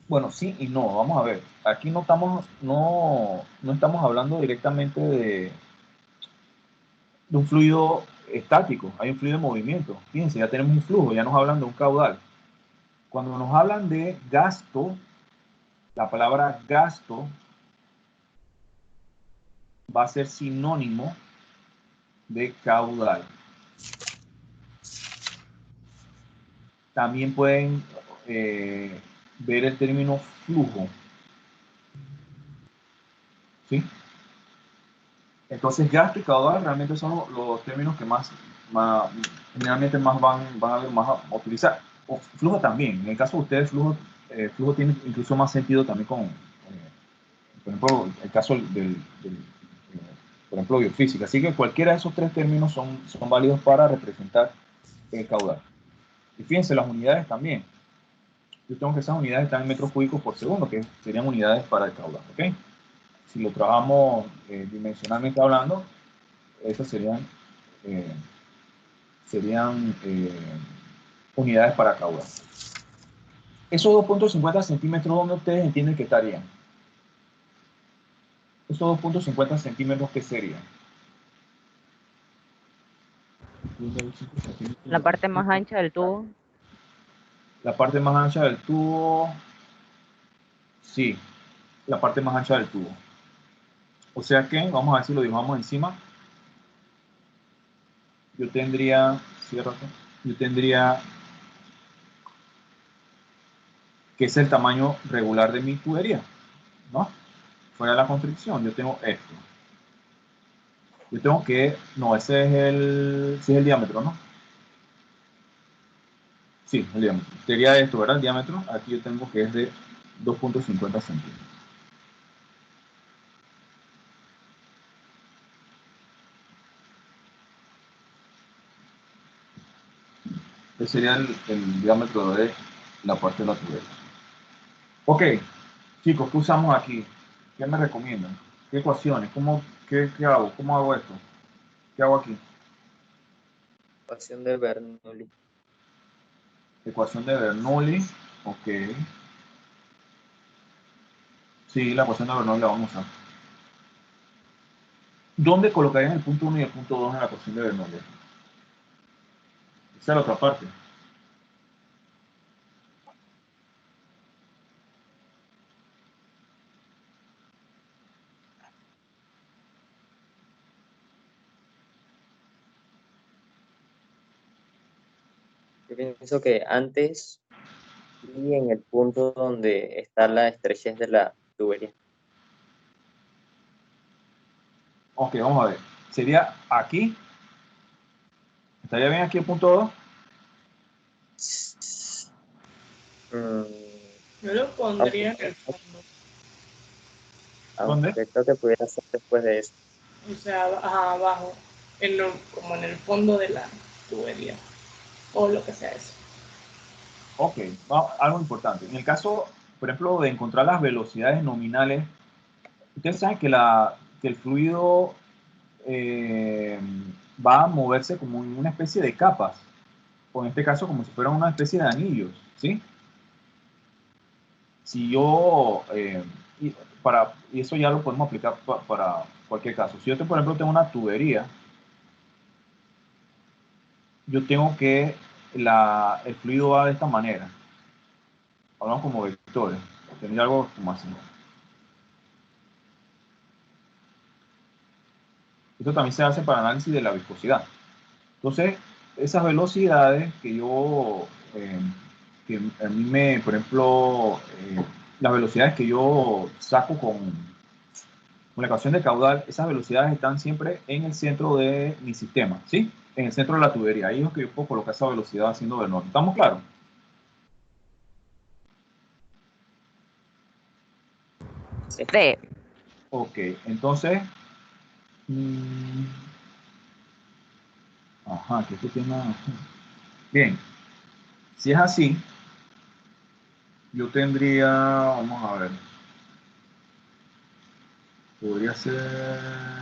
bueno, sí y no, vamos a ver. Aquí no estamos hablando directamente de un fluido estático, hay un fluido de movimiento. Fíjense, ya tenemos un flujo, ya nos hablan de un caudal. Cuando nos hablan de gasto, la palabra gasto va a ser sinónimo de caudal. También pueden ver el término flujo. ¿Sí? Entonces, gasto y caudal realmente son los términos que generalmente más van a utilizar. O flujo también. En el caso de ustedes, flujo tiene incluso más sentido también con, por ejemplo, el caso por ejemplo, biofísica. Así que cualquiera de esos tres términos son válidos para representar el caudal. Y fíjense, las unidades también. Yo tengo que esas unidades están en metros cúbicos por segundo, que serían unidades para el caudal. ¿Ok? Si lo trabajamos dimensionalmente hablando, esas serían unidades para caudal. Esos 2.50 centímetros, ¿dónde ustedes entienden que estarían? Esos 2.50 centímetros, ¿qué serían? La parte más ancha del tubo. La parte más ancha del tubo, sí, la parte más ancha del tubo. O sea que, vamos a ver si lo dibujamos encima. Yo tendría que es el tamaño regular de mi tubería, ¿no? Fuera de la constricción, yo tengo esto. Yo tengo que, no, ese es sí es el diámetro, ¿no? Sí, el diámetro. Sería esto, ¿verdad? El diámetro, aquí yo tengo que es de 2.50 centímetros. Ese sería el diámetro de la parte de la tubería. Ok, chicos, ¿qué usamos aquí? ¿Qué me recomiendan? ¿Qué ecuaciones? ¿Qué hago? ¿Cómo hago esto? ¿Qué hago aquí? Ecuación de Bernoulli. Ecuación de Bernoulli. Ok. Sí, la ecuación de Bernoulli la vamos a usar. ¿Dónde colocarían el punto 1 y el punto 2 en la ecuación de Bernoulli? Esa es la otra parte. Yo pienso que antes y en el punto donde está la estrechez de la tubería. Ok, vamos a ver. Sería aquí. ¿Estaría bien aquí el punto 2? Yo lo pondría en el fondo. ¿Dónde? Aunque creo que pudiera ser después de eso. O sea, abajo, como en el fondo de la tubería. O lo que sea eso. Ok, algo importante. En el caso, por ejemplo, de encontrar las velocidades nominales, ustedes saben que el fluido va a moverse como en una especie de capas, o en este caso como si fuera una especie de anillos, ¿sí? Si yo, y eso ya lo podemos aplicar para cualquier caso. Si yo, por ejemplo, tengo una tubería, yo tengo que, el fluido va de esta manera. Hablamos como vectores. Tendría algo como así. Esto también se hace para análisis de la viscosidad. Entonces, esas velocidades que a mí por ejemplo, las velocidades que yo saco con la ecuación de caudal, esas velocidades están siempre en el centro de mi sistema, ¿sí? En el centro de la tubería. Ahí es que yo puedo colocar esa velocidad haciendo Bernoulli. ¿Estamos claros? Sí. Sí. Ok, entonces... ajá, que esto tiene... Bien, si es así, yo tendría... Vamos a ver. Podría ser...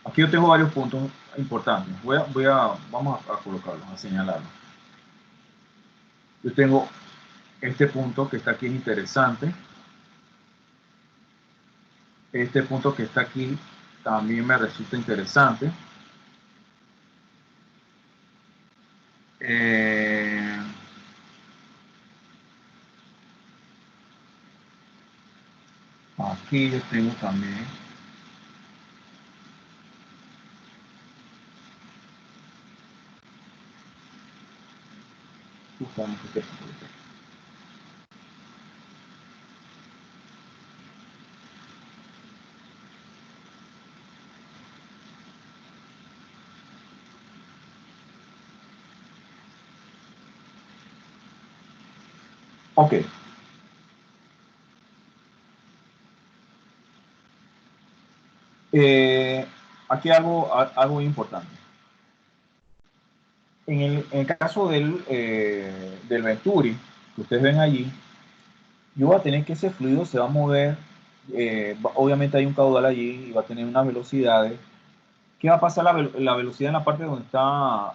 Aquí yo tengo varios puntos importantes. Vamos a colocarlos, a señalarlos. Yo tengo este punto que está aquí interesante. Este punto que está aquí también me resulta interesante. Aquí yo tengo también. Justamente este punto. Ok. Aquí algo importante. En el caso del Venturi, que ustedes ven allí, yo voy a tener que ese fluido se va a mover, obviamente hay un caudal allí y va a tener unas velocidades. ¿Qué va a pasar la velocidad en la parte donde está,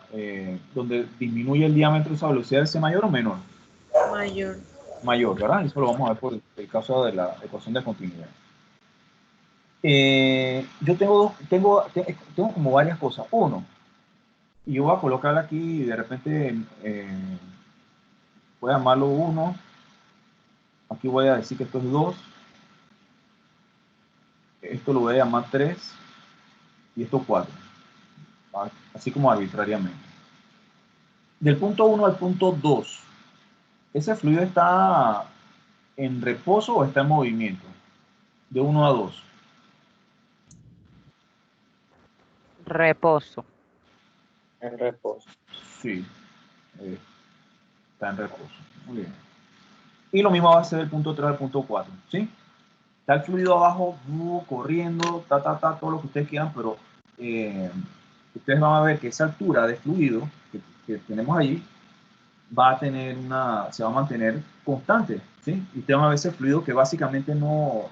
donde disminuye el diámetro? ¿Esa velocidad es mayor o menor? Mayor. Mayor, ¿verdad? Eso lo vamos a ver por el caso de la ecuación de continuidad. Yo tengo como varias cosas. Uno, y yo voy a colocar aquí y de repente voy a llamarlo 1. Aquí voy a decir que esto es 2. Esto lo voy a llamar 3. Y esto 4. Así como arbitrariamente. Del punto 1 al punto 2, ¿ese fluido está en reposo o está en movimiento? De 1 a 2. Reposo. En reposo. Sí, está en reposo. Muy bien. Y lo mismo va a ser el punto 3 al punto 4, ¿sí? Está el fluido abajo, corriendo, todo lo que ustedes quieran, pero ustedes van a ver que esa altura de fluido que tenemos allí se va a mantener constante, ¿sí? Y ustedes van a ver ese fluido que básicamente no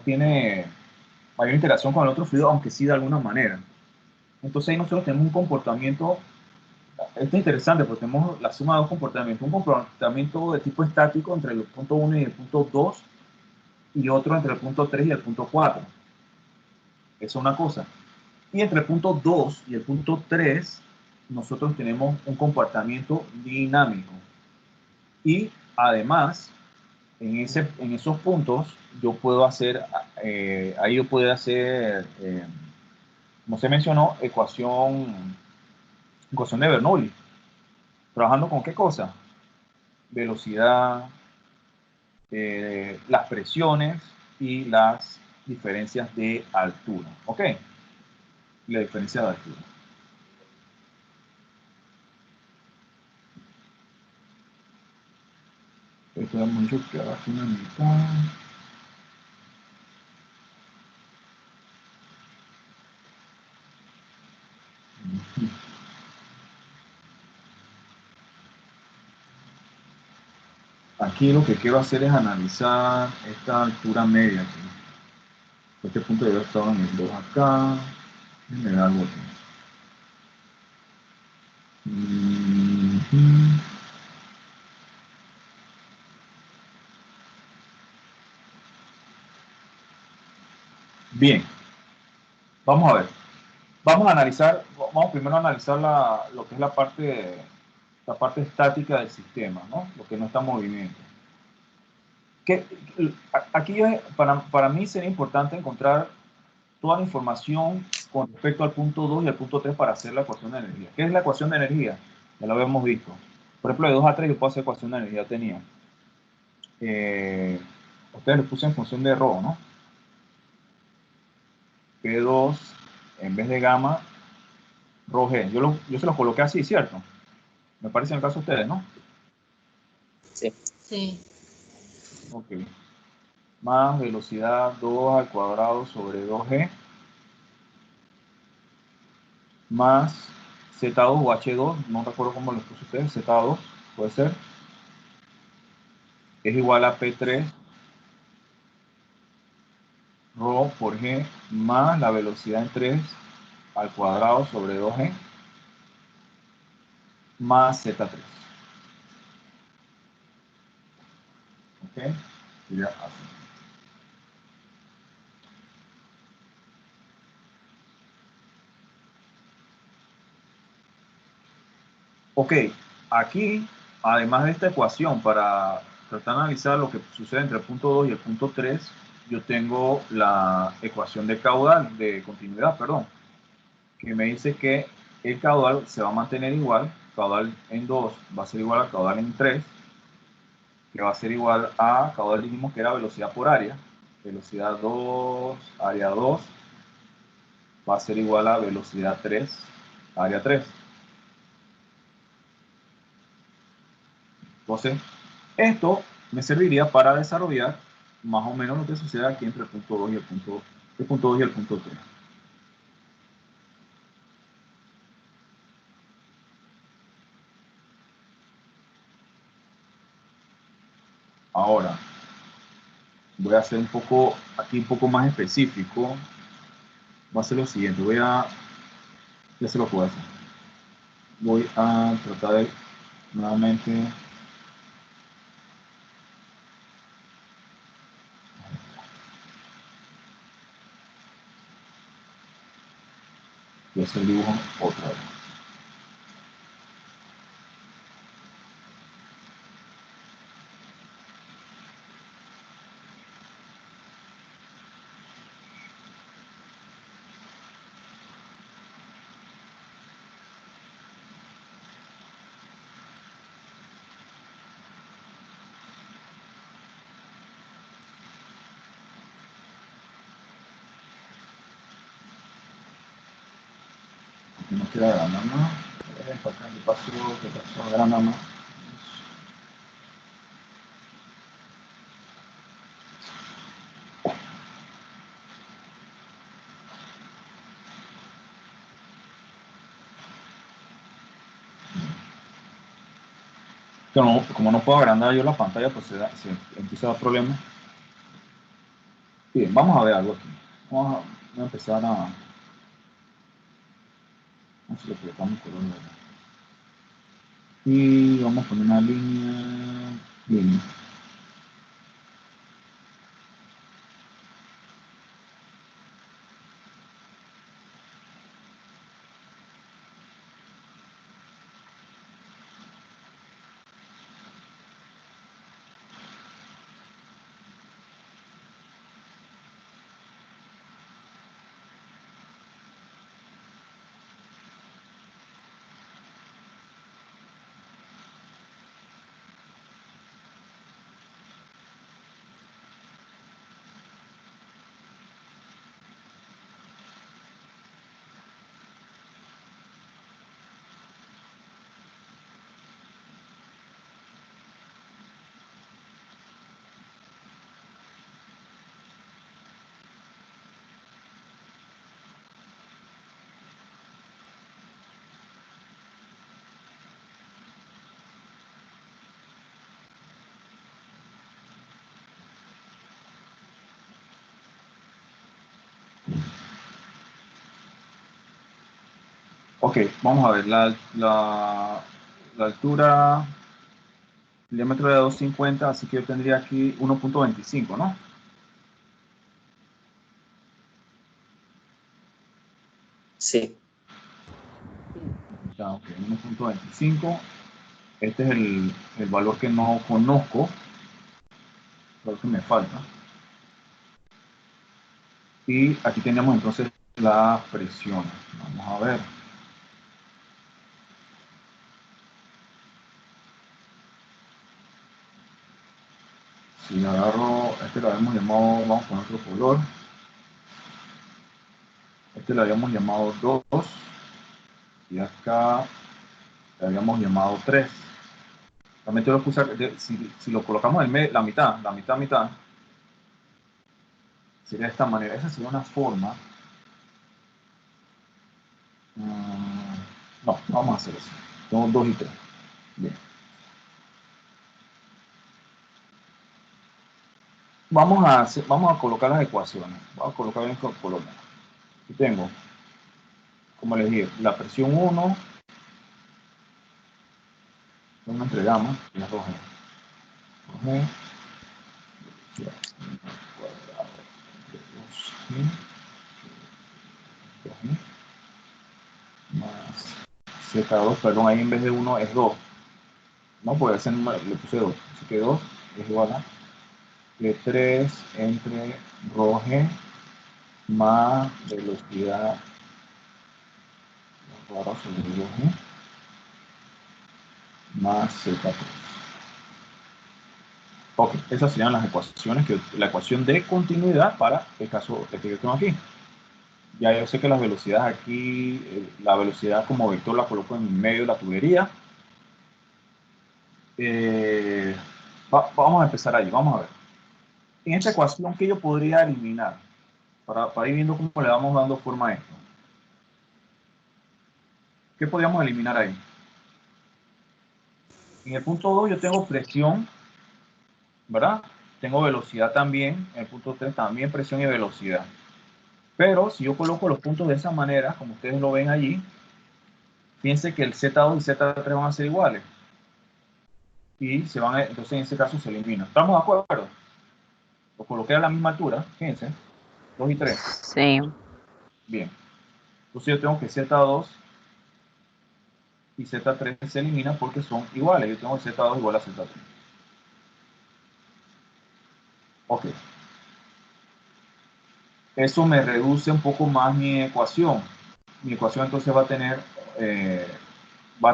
tiene mayor interacción con el otro fluido, aunque sí de alguna manera. Entonces ahí nosotros tenemos un comportamiento, esto es interesante porque tenemos la suma de dos comportamientos, un comportamiento de tipo estático entre el punto 1 y el punto 2 y otro entre el punto 3 y el punto 4. Esa es una cosa. Y entre el punto 2 y el punto 3 nosotros tenemos un comportamiento dinámico. Y además, en esos puntos yo puedo hacer, ahí yo puedo hacer, como se mencionó, ecuación de Bernoulli. ¿Trabajando con qué cosa? Velocidad, las presiones y las diferencias de altura. ¿Ok? La diferencia de altura. Esto es mucho que haga una mitad. Aquí lo que quiero hacer es analizar esta altura media aquí. Este punto de vista en el 2 acá. Me da algo aquí. Bien, vamos a ver. Vamos primero a analizar lo que es la parte estática del sistema, ¿no? Lo que no está en movimiento. Aquí para mí sería importante encontrar toda la información con respecto al punto 2 y al punto 3 para hacer la ecuación de energía. ¿Qué es la ecuación de energía? Ya lo habíamos visto. Por ejemplo, de 2 a 3 yo puedo hacer ecuación de energía. Tenía. Ustedes lo puse en función de ρ, ¿no? P2 en vez de gamma, ρg. Yo se los coloqué así, ¿cierto? Me parece en el caso de ustedes, ¿no? Sí. Sí. Ok. Más velocidad 2 al cuadrado sobre 2g más Z2 o H2, no recuerdo cómo lo puso ustedes, Z2, puede ser, es igual a P3 ρ por G más la velocidad en 3 al cuadrado sobre 2G más Z3. ¿Ok? Ya así. Ok, aquí, además de esta ecuación, para tratar de analizar lo que sucede entre el punto 2 y el punto 3, yo tengo la ecuación de caudal, de continuidad, perdón, que me dice que el caudal se va a mantener igual, caudal en 2 va a ser igual a caudal en 3, que va a ser igual a, caudal dijimos que era velocidad por área, velocidad 2, área 2, va a ser igual a velocidad 3, área 3. Entonces, esto me serviría para desarrollar más o menos lo que sucede aquí entre el punto 2 y el punto 2 y el punto 3. Ahora, voy a hacer aquí un poco más específico. Voy a hacer lo siguiente, ya se lo puedo hacer. Voy a tratar de nuevamente y hacer el dibujo otra vez. No quiero agrandar más. ¿Qué pasó? Agranda más. Como no puedo agrandar yo la pantalla, pues se empieza a dar problemas. Bien, vamos a ver algo aquí. Vamos a empezar a... Vamos a ver si le colocamos color verde. Y vamos a poner una línea. Bien. Ok, vamos a ver la altura, el diámetro de 250, así que yo tendría aquí 1.25, ¿no? Sí. Ya, ok, 1.25. Este es el valor que no conozco, el valor que me falta. Y aquí tenemos entonces la presión. Vamos a ver. Si agarro, este lo habíamos llamado, vamos con otro color. Este lo habíamos llamado 2. Y acá lo habíamos llamado 3. También tengo que usar, si lo colocamos en la mitad, sería de esta manera. Esa sería una forma. No, vamos a hacer eso. Tengo 2 y 3. Bien. Vamos a colocar las ecuaciones. Vamos a colocar en color. Aquí tengo, como les dije, la presión 1, una entre gamma, y la 2G. 2G, cuadrado de 2G, 2G, más Z2, perdón, ahí en vez de 1 es 2. No, puede ser, le puse 2. Así que 2 es igual a de 3 entre ρg más velocidad sobre 2G más Z3. Ok, esas serían las ecuaciones, la ecuación de continuidad para el caso de que yo tengo aquí. Ya yo sé que las velocidades aquí, la velocidad como vector la coloco en medio de la tubería. Vamos a empezar allí, vamos a ver. En esta ecuación, ¿qué yo podría eliminar? Para ir viendo cómo le vamos dando forma a esto. ¿Qué podríamos eliminar ahí? En el punto 2 yo tengo presión, ¿verdad? Tengo velocidad también. En el punto 3 también presión y velocidad. Pero si yo coloco los puntos de esa manera, como ustedes lo ven allí, fíjense que el Z2 y Z3 van a ser iguales. Y entonces en ese caso se elimina. ¿Estamos de acuerdo? Lo coloqué a la misma altura, fíjense, 2 y 3. Sí. Bien. Entonces yo tengo que Z2 y Z3 se eliminan porque son iguales. Yo tengo Z2 igual a Z3. Ok. Eso me reduce un poco más mi ecuación. Mi ecuación entonces va a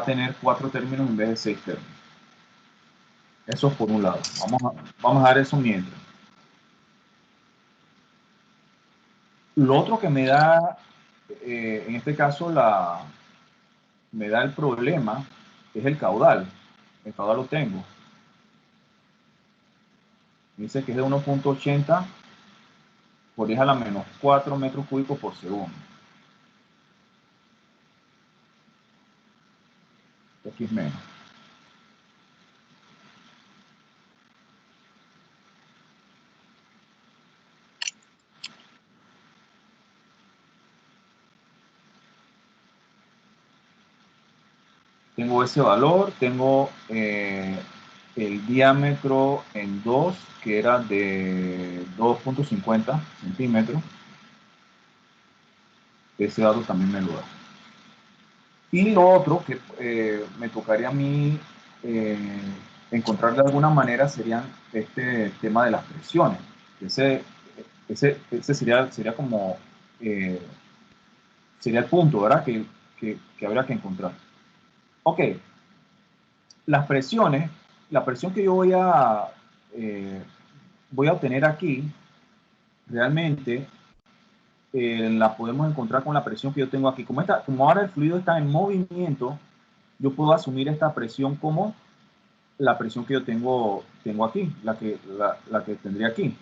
tener 4 términos en vez de 6 términos. Eso por un lado. Vamos a dar eso mientras. Lo otro que me da, en este caso, me da el problema es el caudal. El caudal lo tengo. Dice que es de 1.80 por 10 a la menos 4 metros cúbicos por segundo. Aquí es menos. Tengo ese valor, tengo el diámetro en 2, que era de 2.50 centímetros. Ese dato también me lo da. Y lo otro que me tocaría a mí encontrar de alguna manera serían este tema de las presiones. Ese sería como, sería el punto, ¿verdad? Que habría que encontrar. Ok, las presiones, la presión que yo voy a obtener aquí, realmente la podemos encontrar con la presión que yo tengo aquí. Como ahora el fluido está en movimiento, yo puedo asumir esta presión como la presión que yo tengo aquí, la que tendría aquí.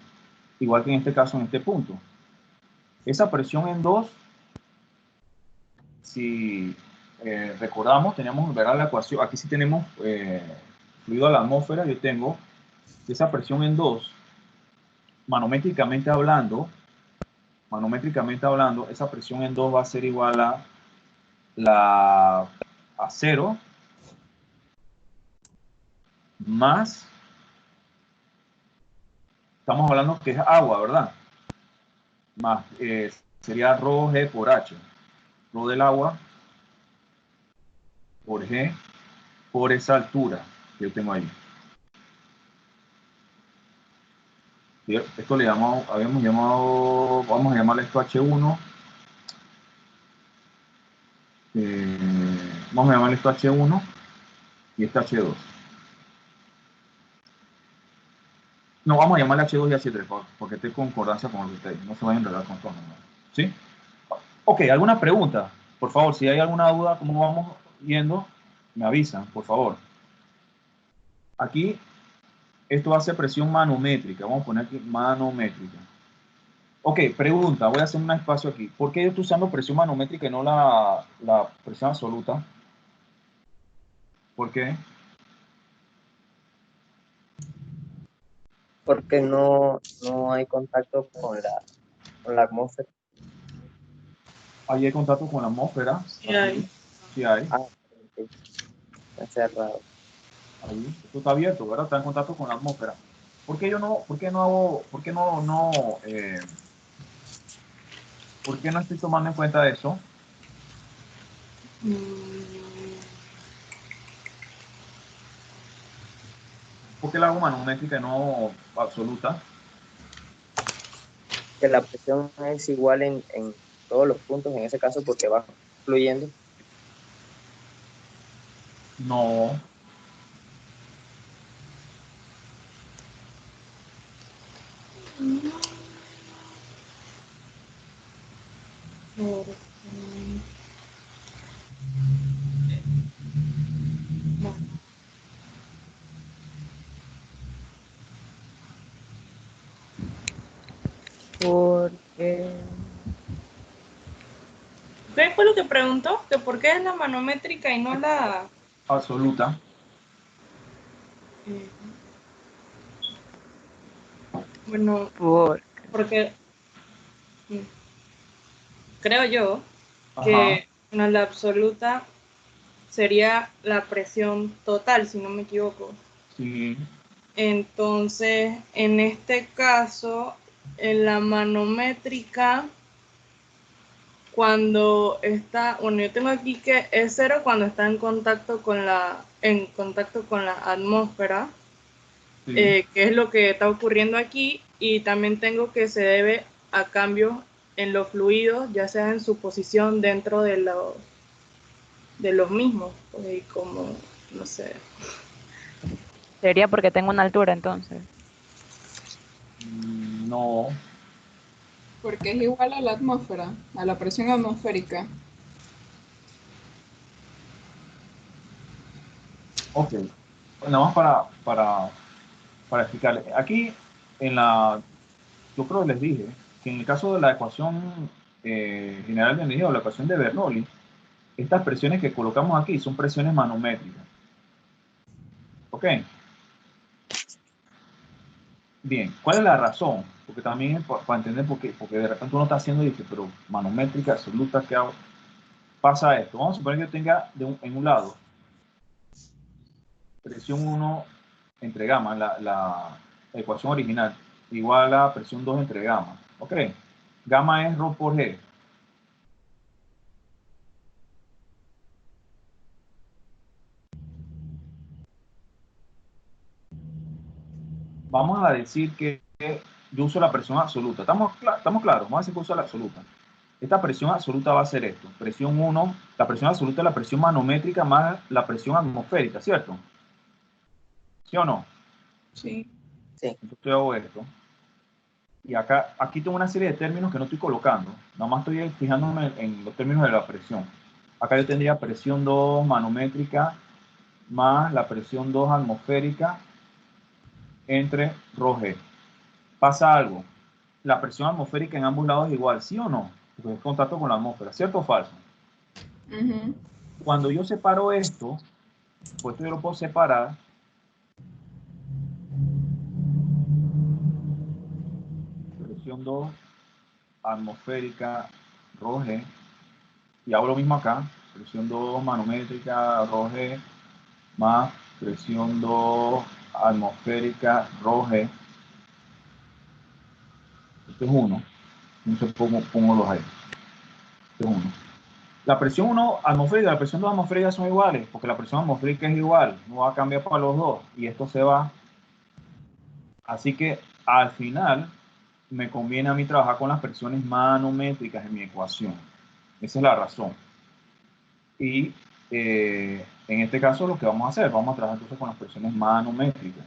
Igual que en este caso, en este punto. Esa presión en 2, si recordamos, teníamos, ¿verdad? La ecuación, aquí sí tenemos fluido a la atmósfera, yo tengo esa presión en 2, manométricamente hablando, esa presión en 2 va a ser igual a 0 más, estamos hablando que es agua, ¿verdad? Más sería ρ G por H, ρ del agua por G por esa altura que yo tengo ahí. Esto habíamos llamado, vamos a llamarle esto H1. Vamos a llamarle esto H1 y esto H2. No, vamos a llamarle H2 y H3 porque esté en concordancia con lo que ustedes. No se vayan a enredar con todo. ¿Sí? Ok, ¿alguna pregunta? Por favor, si hay alguna duda, ¿cómo vamos yendo? Me avisan, por favor. Aquí, esto va a ser presión manométrica. Vamos a poner aquí manométrica. Ok, pregunta, voy a hacer un espacio aquí. ¿Por qué yo estoy usando presión manométrica y no la presión absoluta? ¿Por qué? Porque no hay contacto con la atmósfera. Ahí hay contacto con la atmósfera. Sí hay. Sí hay. Ah, ok. Está cerrado. Ahí, esto está abierto, ¿verdad? Está en contacto con la atmósfera. ¿Por qué no estoy tomando en cuenta eso? ¿Por qué la hago manométrica y no absoluta? Que la presión es igual en todos los puntos, en ese caso, porque va fluyendo. No. Porque ¿Qué fue lo que preguntó? ¿Que por qué es la manométrica y no la...? Absoluta. Bueno, por porque creo yo Ajá. que bueno, la absoluta sería la presión total, si no me equivoco. Sí. Entonces, en este caso, en la manométrica, cuando está, bueno, yo tengo aquí que es 0 cuando está en contacto con la atmósfera, Sí. que es lo que está ocurriendo aquí, y también tengo que se debe a cambios en los fluidos, ya sea en su posición dentro de los mismos, pues, como, no sé. sería porque tengo una altura entonces. No. Porque es igual a la atmósfera, a la presión atmosférica. Ok, nada más para explicarles. Aquí, yo creo que les dije que en el caso de la ecuación general de energía o la ecuación de Bernoulli, estas presiones que colocamos aquí son presiones manométricas. ¿Ok? Bien, ¿cuál es la razón? Porque también para entender porque de repente uno está haciendo y dice, pero manométrica absoluta, ¿qué hago? Pasa esto. Vamos a suponer que yo tenga en un lado presión 1 entre gamma, la ecuación original, igual a presión 2 entre gamma. ¿Ok? Gamma es ρ por G. Vamos a decir que yo uso la presión absoluta. ¿Estamos claros? Vamos a decir que uso la absoluta. Esta presión absoluta va a ser esto. Presión 1, la presión absoluta es la presión manométrica más la presión atmosférica, ¿cierto? ¿Sí o no? Sí. Entonces yo hago esto. Y aquí tengo una serie de términos que no estoy colocando. Nada más estoy fijándome en los términos de la presión. Acá yo tendría presión 2 manométrica más la presión 2 atmosférica entre ρg. Pasa algo. La presión atmosférica en ambos lados es igual, ¿sí o no? Porque es contacto con la atmósfera, ¿cierto o falso? Ujú. Cuando yo separo esto, pues esto yo lo puedo separar. Presión 2 atmosférica ρg. Y hago lo mismo acá. Presión 2 manométrica ρg más presión 2 atmosférica ρg. Este es 1. No sé cómo pongo los ahí. Este es 1. La presión 1 atmosférica y la presión 2 atmosférica son iguales, porque la presión atmosférica es igual, no va a cambiar para los dos, y esto se va. Así que al final me conviene a mí trabajar con las presiones manométricas en mi ecuación. Esa es la razón. Y en este caso lo que vamos a hacer, vamos a trabajar entonces con las presiones manométricas.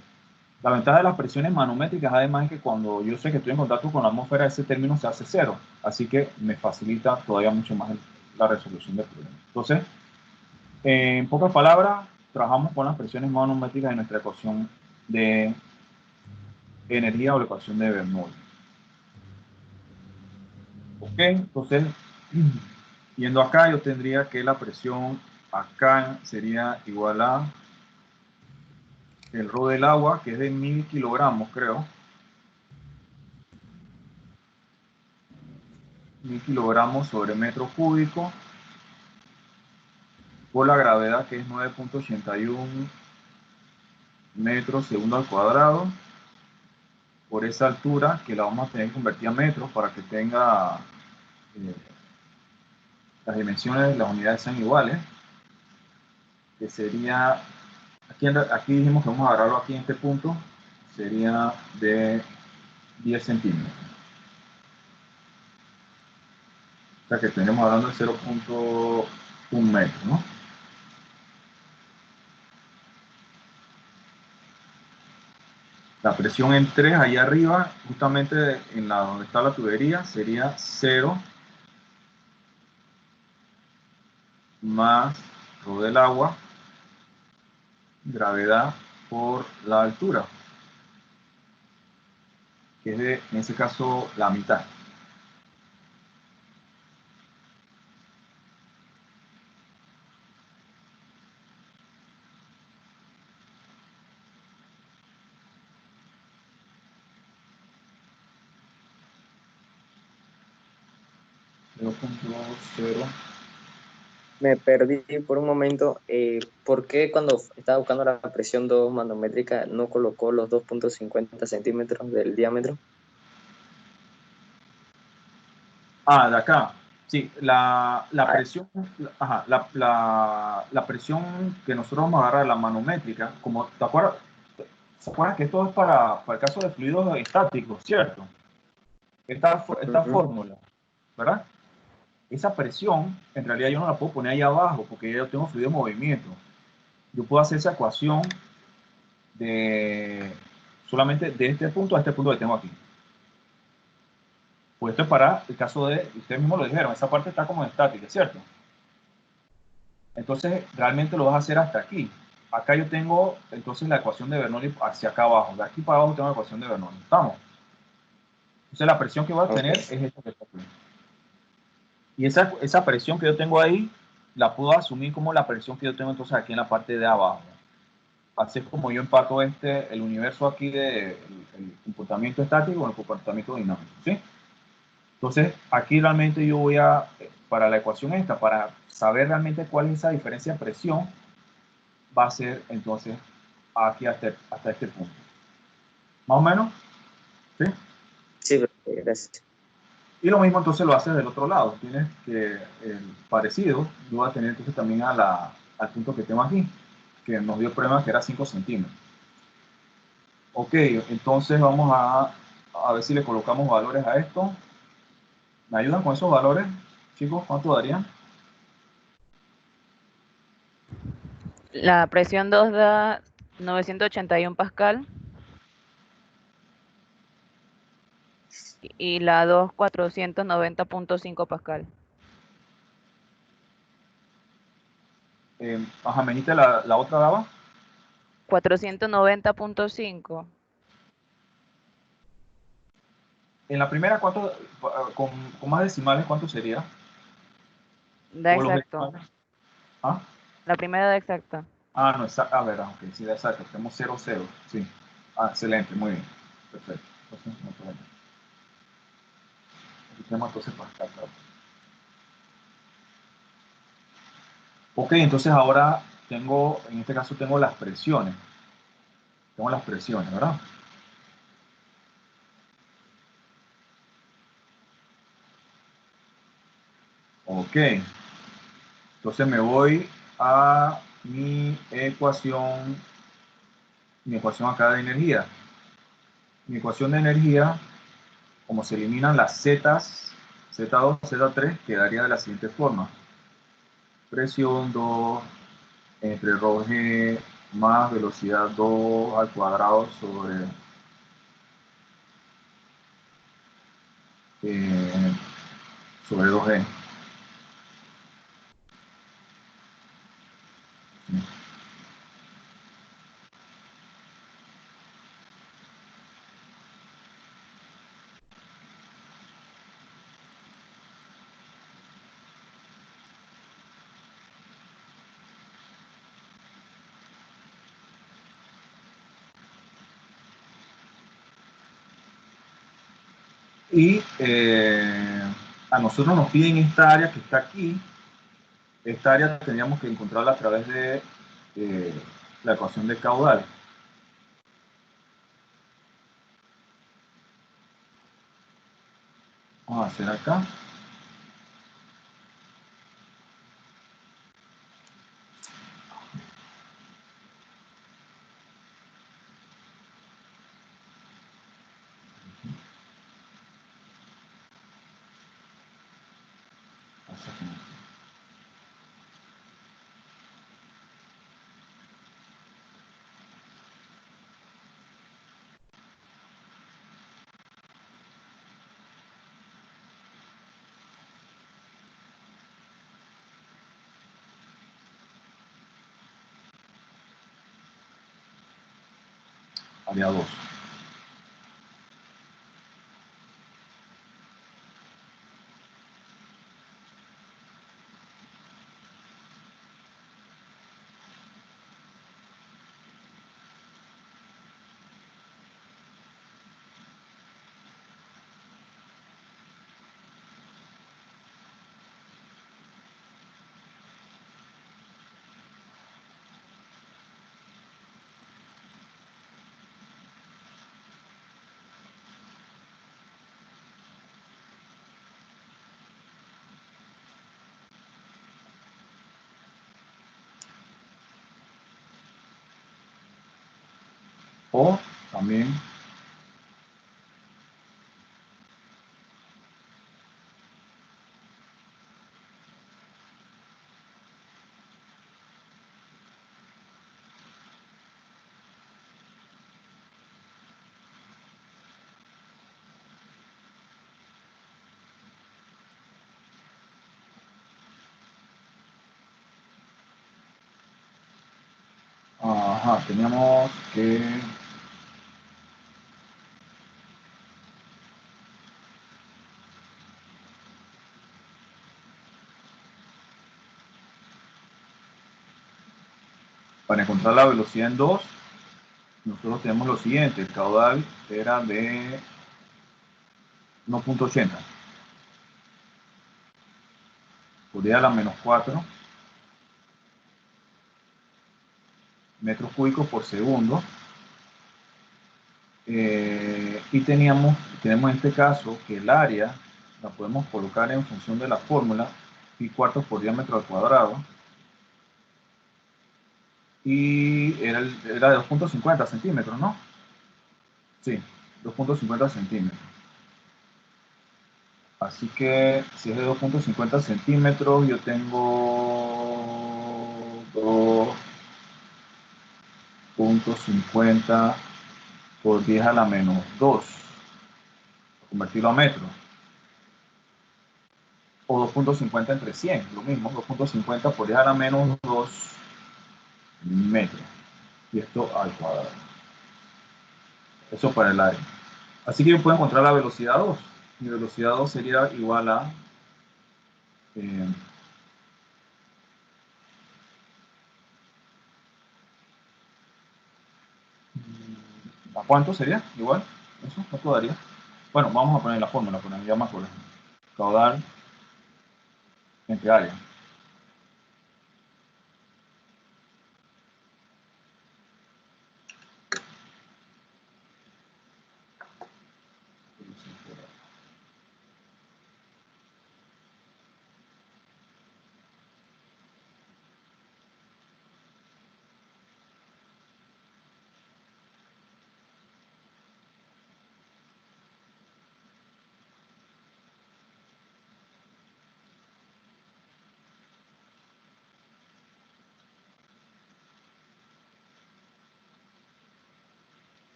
La ventaja de las presiones manométricas además es que cuando yo sé que estoy en contacto con la atmósfera, ese término se hace cero, así que me facilita todavía mucho más la resolución del problema. Entonces, en pocas palabras, trabajamos con las presiones manométricas en nuestra ecuación de energía o la ecuación de Bernoulli. Ok, entonces, yendo acá, yo tendría que la presión acá sería igual a el ρ del agua, que es de 1000 kilogramos, creo. 1000 kilogramos sobre metro cúbico por la gravedad, que es 9.81 metros segundo al cuadrado, por esa altura, que la vamos a tener que convertir a metros para que tenga las dimensiones, las unidades sean iguales, que sería, aquí dijimos que vamos a agarrarlo aquí en este punto, sería de 10 centímetros. O sea que tenemos hablando de 0.1 metro, ¿no? La presión en 3 allá arriba, justamente en donde está la tubería, sería 0 más ρ del agua, gravedad por la altura, que es en ese caso la mitad. Me perdí por un momento. ¿Por qué cuando estaba buscando la presión 2 manométrica no colocó los 2.50 centímetros del diámetro? Ah, de acá. Sí, la presión, ajá, la presión que nosotros vamos a agarrar, la manométrica, como, ¿te acuerdas? ¿Se acuerdan que esto es para el caso de fluidos estáticos, cierto? Esta fórmula, ¿verdad? Esa presión, en realidad yo no la puedo poner ahí abajo porque yo tengo fluido en movimiento. Yo puedo hacer esa ecuación solamente de este punto a este punto que tengo aquí. Pues esto es para el caso de, ustedes mismos lo dijeron, esa parte está como estática, ¿cierto? Entonces, realmente lo vas a hacer hasta aquí. acá yo tengo entonces la ecuación de Bernoulli hacia acá abajo. De aquí para abajo tengo la ecuación de Bernoulli. ¿Estamos? Entonces la presión que voy a tener es esta que está aquí. Y esa presión que yo tengo ahí, la puedo asumir como la presión que yo tengo entonces aquí en la parte de abajo. Así es como yo empato el universo aquí de el comportamiento estático con el comportamiento dinámico, ¿sí? Entonces, aquí realmente yo voy a, para la ecuación esta, para saber realmente cuál es esa diferencia de presión, va a ser entonces aquí hasta este punto. ¿Más o menos? ¿Sí? Sí, profe, gracias. Y lo mismo entonces lo haces del otro lado. Tienes que, parecido, yo voy a tener entonces también al punto que tengo aquí, que nos dio el problema que era 5 centímetros. Ok, entonces vamos a ver si le colocamos valores a esto. ¿Me ayudan con esos valores, chicos? ¿Cuánto darían? La presión 2 da 981 pascal y la 2 490.5 pascal. Ajá, me dijiste la otra daba. 490.5. En la primera, ¿cuánto, con más decimales, cuánto sería? Da ¿O los exacto. decimales? ¿Ah? La primera da exacta. Ah, no, a ver, ok, sí, exacto, tenemos 0, 0, sí. Ah, excelente, muy bien, perfecto. Entonces, no hay problema. Aquí tenemos entonces pascal, claro. Ok, entonces ahora tengo, en este caso tengo las presiones. Tengo las presiones, ¿verdad? Ok, entonces me voy a mi ecuación acá de energía. Mi ecuación de energía, como se eliminan las zetas, Z2, Z3, quedaría de la siguiente forma. Presión 2 entre rho g más velocidad 2 al cuadrado eh, sobre 2g. Y a nosotros nos piden esta área que está aquí. Esta área teníamos que encontrarla a través de la ecuación de caudal. Vamos a hacer acá. Área 2. O también Ajá, teníamos que... Para encontrar la velocidad en 2, nosotros tenemos lo siguiente. El caudal era de 1.80 por 10 a la menos 4 metros cúbicos por segundo. Y tenemos en este caso que el área la podemos colocar en función de la fórmula pi cuartos por diámetro al cuadrado, y era de 2.50 centímetros, ¿no? Sí, 2.50 centímetros. Así que si es de 2.50 centímetros, yo tengo 2.50 por 10 a la menos 2, convertirlo a metros. O 2.50 entre 100, lo mismo, 2.50 por 10 a la menos 2 metros. Y esto al cuadrado. Eso para el área. Así que yo puedo encontrar la velocidad 2. Mi velocidad 2 sería igual a... ¿a cuánto sería? Igual. Eso, ¿cuánto daría? Bueno, vamos a poner la fórmula, poner ya más por ejemplo. Caudal entre área.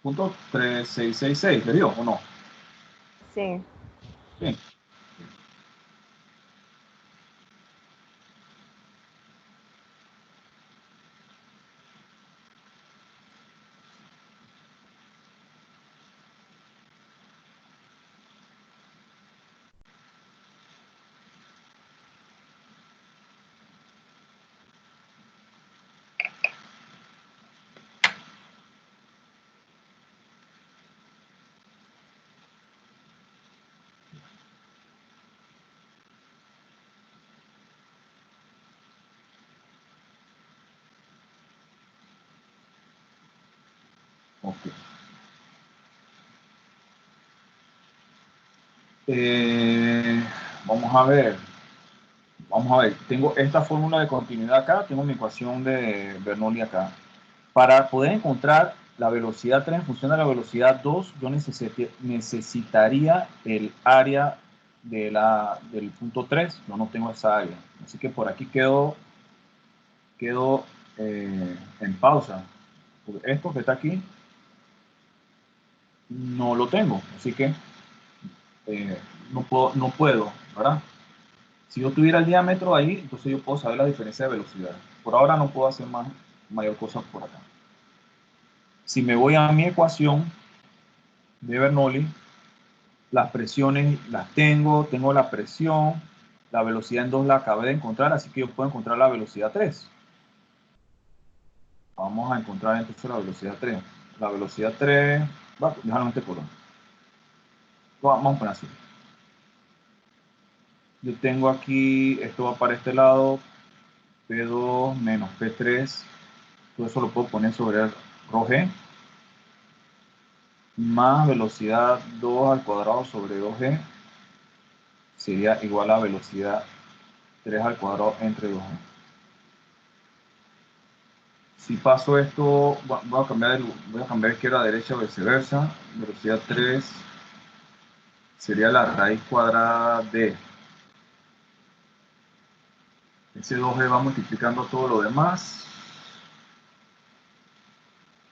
Punto 3666, ¿le dio o no? Sí. Sí. Ok. Vamos a ver. Tengo esta fórmula de continuidad acá, tengo mi ecuación de Bernoulli acá. Para poder encontrar la velocidad 3 en función de la velocidad 2, yo necesitaría el área del punto 3. Yo no tengo esa área. Así que por aquí quedo en pausa. Porque esto que está aquí no lo tengo. Así que no puedo, ¿verdad? Si yo tuviera el diámetro ahí, entonces yo puedo saber la diferencia de velocidad. Por ahora no puedo hacer mayor cosa por acá. Si me voy a mi ecuación de Bernoulli, las presiones las tengo la presión, la velocidad en 2 la acabé de encontrar, así que yo puedo encontrar la velocidad 3. Vamos a encontrar entonces la velocidad 3. La velocidad 3, va, déjalo en este color. Vamos a poner así. Yo tengo aquí, esto va para este lado, P2 menos P3, todo eso lo puedo poner sobre el ρg, más velocidad 2 al cuadrado sobre 2g, sería igual a velocidad 3 al cuadrado entre 2g. Si paso esto, voy a cambiar de izquierda a derecha o viceversa. Velocidad 3 sería la raíz cuadrada de... Ese 2g va multiplicando todo lo demás.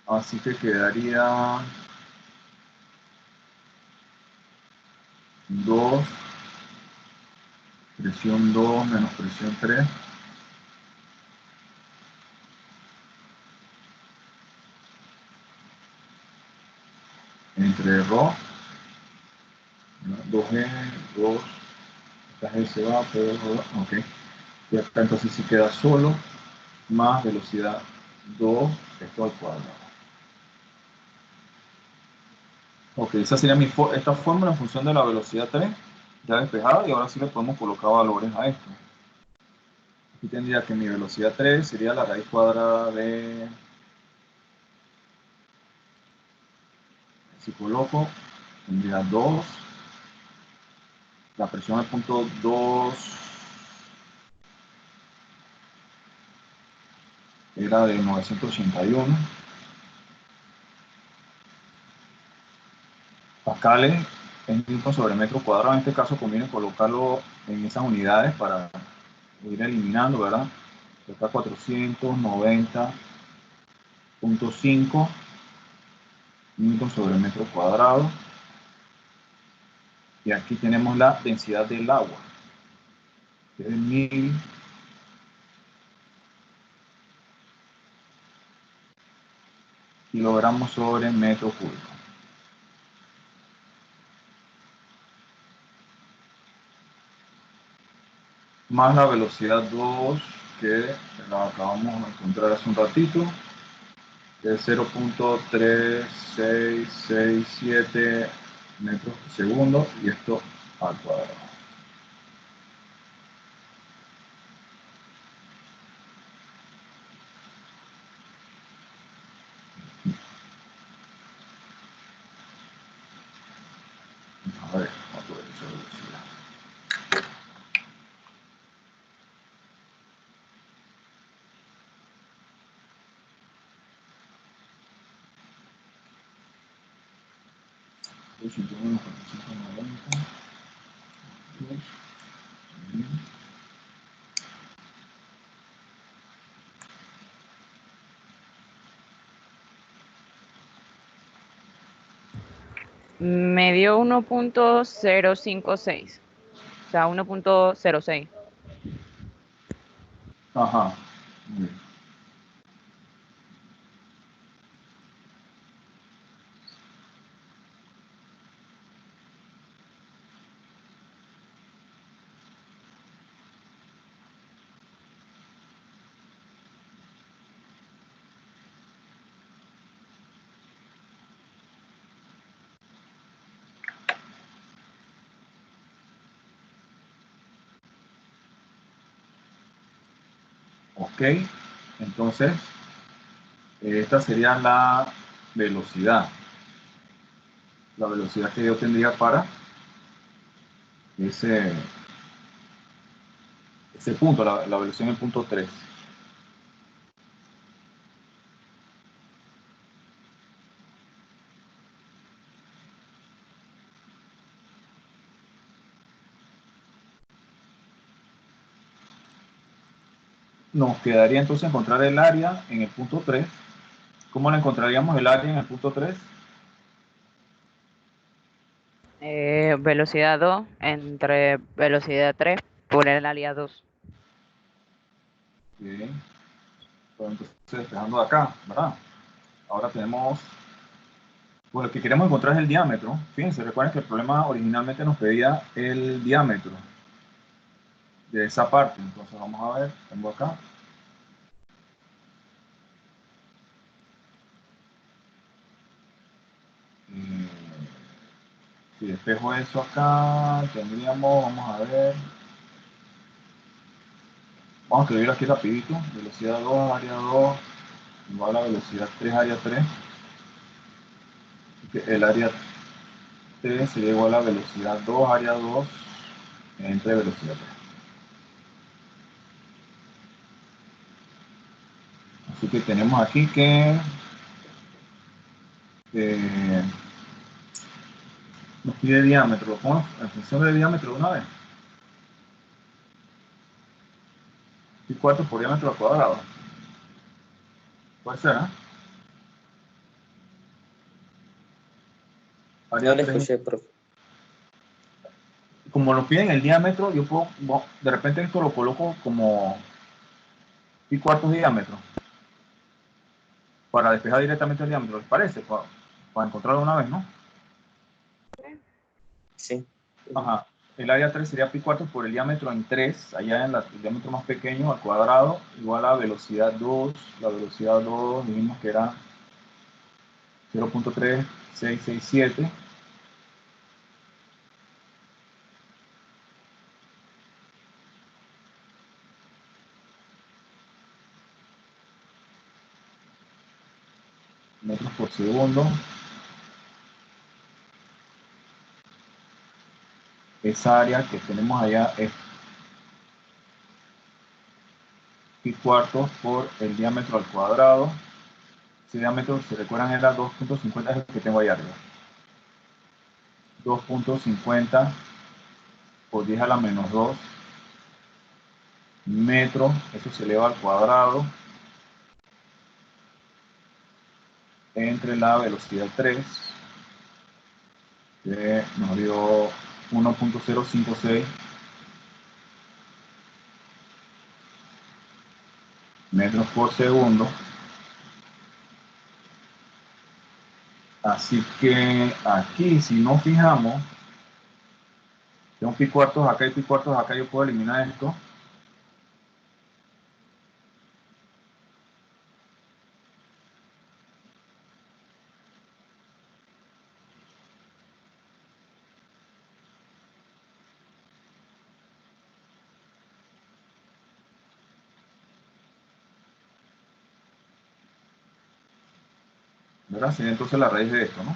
Así que quedaría 2, presión 2 menos presión 3. Entre ρ, 2G, 2, esta G se va, pero ok. Y acá entonces sí queda solo, más velocidad 2, esto al cuadrado. Ok, esa sería esta fórmula en función de la velocidad 3, ya despejada, y ahora sí le podemos colocar valores a esto. Aquí tendría que mi velocidad 3 sería la raíz cuadrada de... Si coloco, tendría 2. La presión al punto 2 era de 981 pascales en newton sobre metro cuadrado. En este caso conviene colocarlo en esas unidades para ir eliminando, ¿verdad? Acá 490.5 newton sobre metro cuadrado. Y aquí tenemos la densidad del agua, que es de 1000 kilogramos sobre metro cúbico. Más la velocidad 2, que la acabamos de encontrar hace un ratito, que es 0.3667 metros por segundo, y esto al cuadrado. A ver, ¿cuánto es esa velocidad? Me dio 1.056. O sea, 1.06. Ajá. Muy bien. Ok, entonces esta sería la velocidad que yo tendría para ese punto, la velocidad en el punto 3. Nos quedaría entonces encontrar el área en el punto 3. ¿Cómo la encontraríamos el área en el punto 3? Velocidad 2 entre velocidad 3 por el área 2. Bien. Pues entonces despejando de acá, ¿verdad? Ahora tenemos, pues lo que queremos encontrar es el diámetro. Fíjense, recuerden que el problema originalmente nos pedía el diámetro de esa parte. Entonces vamos a ver, tengo acá. Si despejo eso acá, tendríamos, vamos a ver. Vamos a escribir aquí rapidito. Velocidad 2, área 2, igual a velocidad 3, área 3. El área 3 sería igual a velocidad 2, área 2, entre velocidad 3. Así que tenemos aquí que nos pide diámetro. Lo pongo en función del diámetro de una vez. Y cuartos por diámetro al cuadrado. Puede ser, ¿eh? No Área le 3. escuché, profe. como nos piden el diámetro, yo puedo, de repente esto lo coloco como pi cuartos de diámetro para despejar directamente el diámetro, ¿les parece? Para encontrarlo una vez, ¿no? Sí. Ajá. El área 3 sería pi cuartos por el diámetro en 3, allá en el diámetro más pequeño al cuadrado, igual a velocidad 2. La velocidad 2 dijimos que era 0.3667. Metros por segundo. Esa área que tenemos allá es pi cuartos por el diámetro al cuadrado. Ese diámetro, si recuerdan, era 2.50, es el que tengo ahí arriba. 2.50 por 10 a la menos 2 metros, eso se eleva al cuadrado, entre la velocidad 3, que nos dio 1.056 metros por segundo. Así que aquí, si nos fijamos, tengo pi cuartos acá y pi cuartos acá, yo puedo eliminar esto. ¿Verdad? Sería entonces la raíz de esto, ¿no?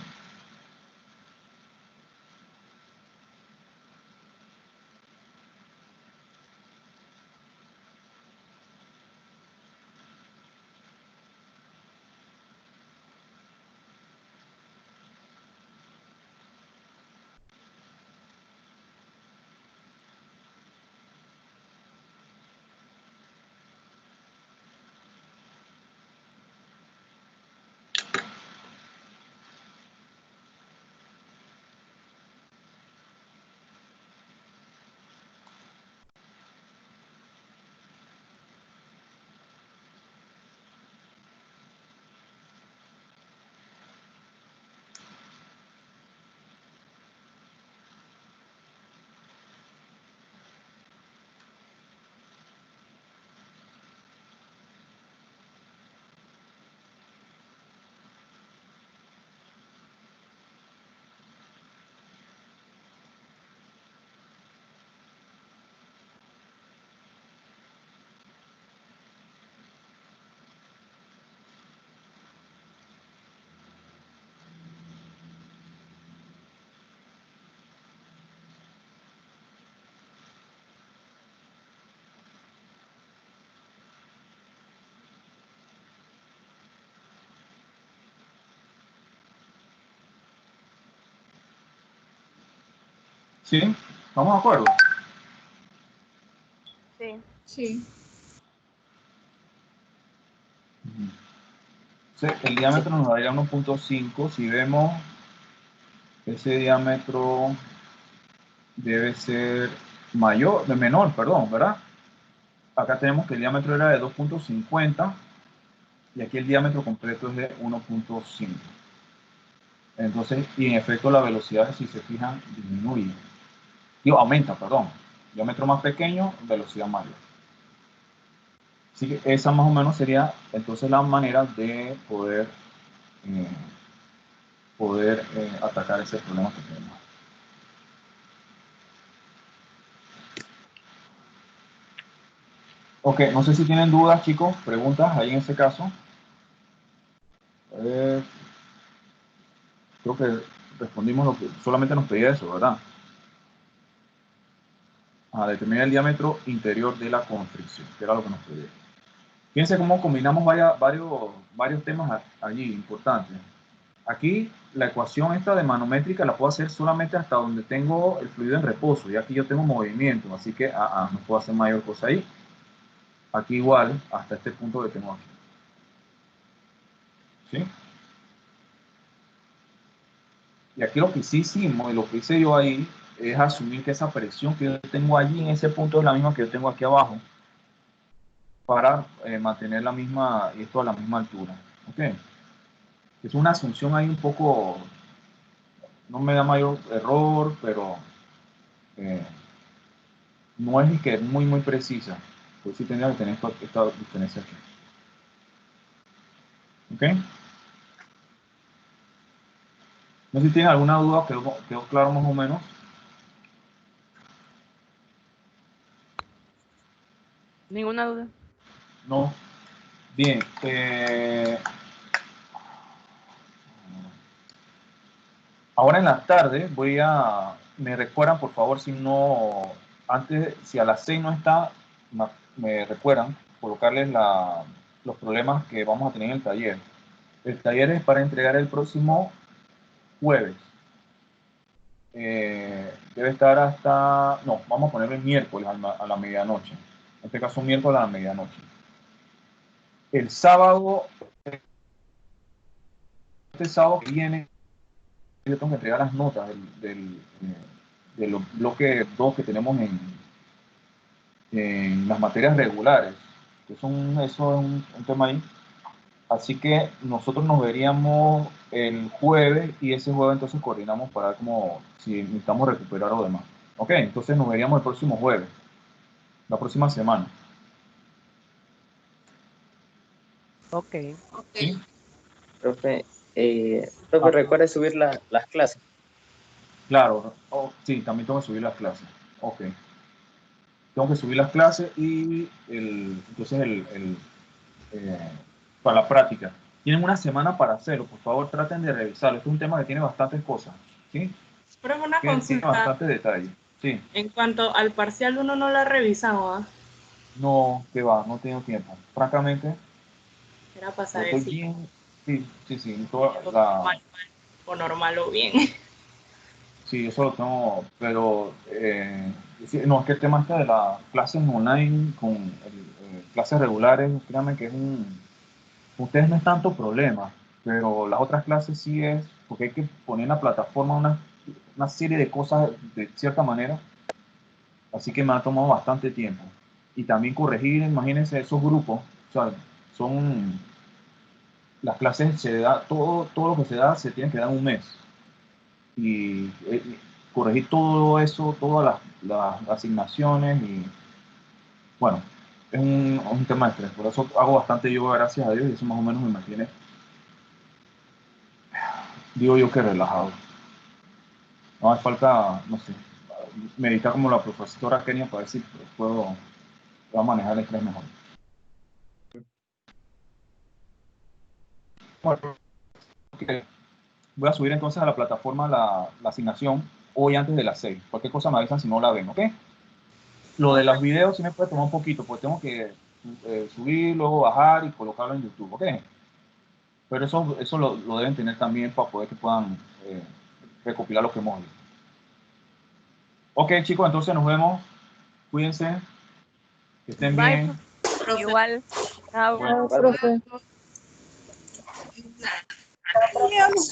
¿Sí? ¿Estamos de acuerdo? Sí. Sí. Entonces, el diámetro nos daría 1.5. Si vemos, ese diámetro debe ser menor, perdón, ¿verdad? Acá tenemos que el diámetro era de 2.50 y aquí el diámetro completo es de 1.5. Entonces, y en efecto la velocidad, si se fijan, disminuye. Digo, aumenta, perdón. Diámetro más pequeño, velocidad mayor. Así que esa más o menos sería entonces la manera de poder atacar ese problema que tenemos. Ok, no sé si tienen dudas, chicos, preguntas ahí en ese caso. Creo que respondimos lo que solamente nos pedía eso, ¿verdad? A determinar el diámetro interior de la constricción, que era lo que nos pedía. Fíjense cómo combinamos varios temas allí importantes. Aquí la ecuación esta de manométrica la puedo hacer solamente hasta donde tengo el fluido en reposo, y aquí yo tengo movimiento, así que no puedo hacer mayor cosa ahí. Aquí igual, hasta este punto que tengo aquí. ¿Sí? Y aquí lo que sí hicimos, y lo que hice yo ahí, es asumir que esa presión que yo tengo allí en ese punto es la misma que yo tengo aquí abajo para mantener la misma, esto a la misma altura. ¿Ok? Es una asunción ahí un poco, no me da mayor error, pero no es que es muy precisa. Pues sí tendría que tener esta diferencia aquí. ¿Ok? No sé si tienen alguna duda, quedó claro más o menos. Ninguna duda. No. Bien. Ahora en la tarde me recuerdan por favor si no, antes, si a las 6 no está, me recuerdan colocarles los problemas que vamos a tener en el taller. El taller es para entregar el próximo jueves. Debe estar hasta, no, vamos a ponerlo el miércoles a la medianoche. En este caso miércoles a la medianoche. El sábado, este sábado que viene, yo tengo que entregar las notas del bloque 2 que tenemos en las materias regulares. Eso es un tema ahí. Así que nosotros nos veríamos el jueves y ese jueves entonces coordinamos para ver como si necesitamos recuperar o demás. Ok, entonces nos veríamos el próximo jueves, la próxima semana. Ok. ¿Sí? Profe, Ah, recuerde subir las clases. claro, sí, también tengo que subir las clases. Ok. Tengo que subir las clases y entonces para la práctica. Tienen una semana para hacerlo, por favor traten de revisarlo. Este es un tema que tiene bastantes cosas, ¿sí? Pero es una Tiene consulta. bastante detalle, sí. En cuanto al parcial, uno no lo ha revisado, ¿ah? No, que va, no tengo tiempo. Francamente, Era para yo saber estoy si bien, sí, o normal o bien. sí, eso lo tengo, pero sí, no, es que el tema este de las clases online con clases regulares, créanme que ustedes no es tanto problema, pero las otras clases sí es, porque hay que poner en la plataforma una serie de cosas de cierta manera, así que me ha tomado bastante tiempo. Y también corregir, imagínense esos grupos, o sea, son las clases se da, todo lo que se da se tiene que dar un mes. Y corregir todo eso, todas las asignaciones y bueno, es un tema de estrés. Por eso hago bastante yoga, gracias a Dios, y eso más o menos me mantiene, digo yo que relajado. No hace falta, no sé, meditar como la profesora Kenia para ver si puedo manejar el estrés mejor. Bueno, okay. Voy a subir entonces a la plataforma la asignación hoy antes de las 6. Cualquier cosa me avisan si no la ven, ¿ok? Lo de los videos sí me puede tomar un poquito, porque tengo que subir, luego bajar y colocarlo en YouTube, ¿ok? Pero eso lo deben tener también para poder que puedan recopilar lo que hemos visto. Ok, chicos, entonces nos vemos. Cuídense, que estén Bye, bien. Profe. igual. Chao. Bueno. Profe. Adiós.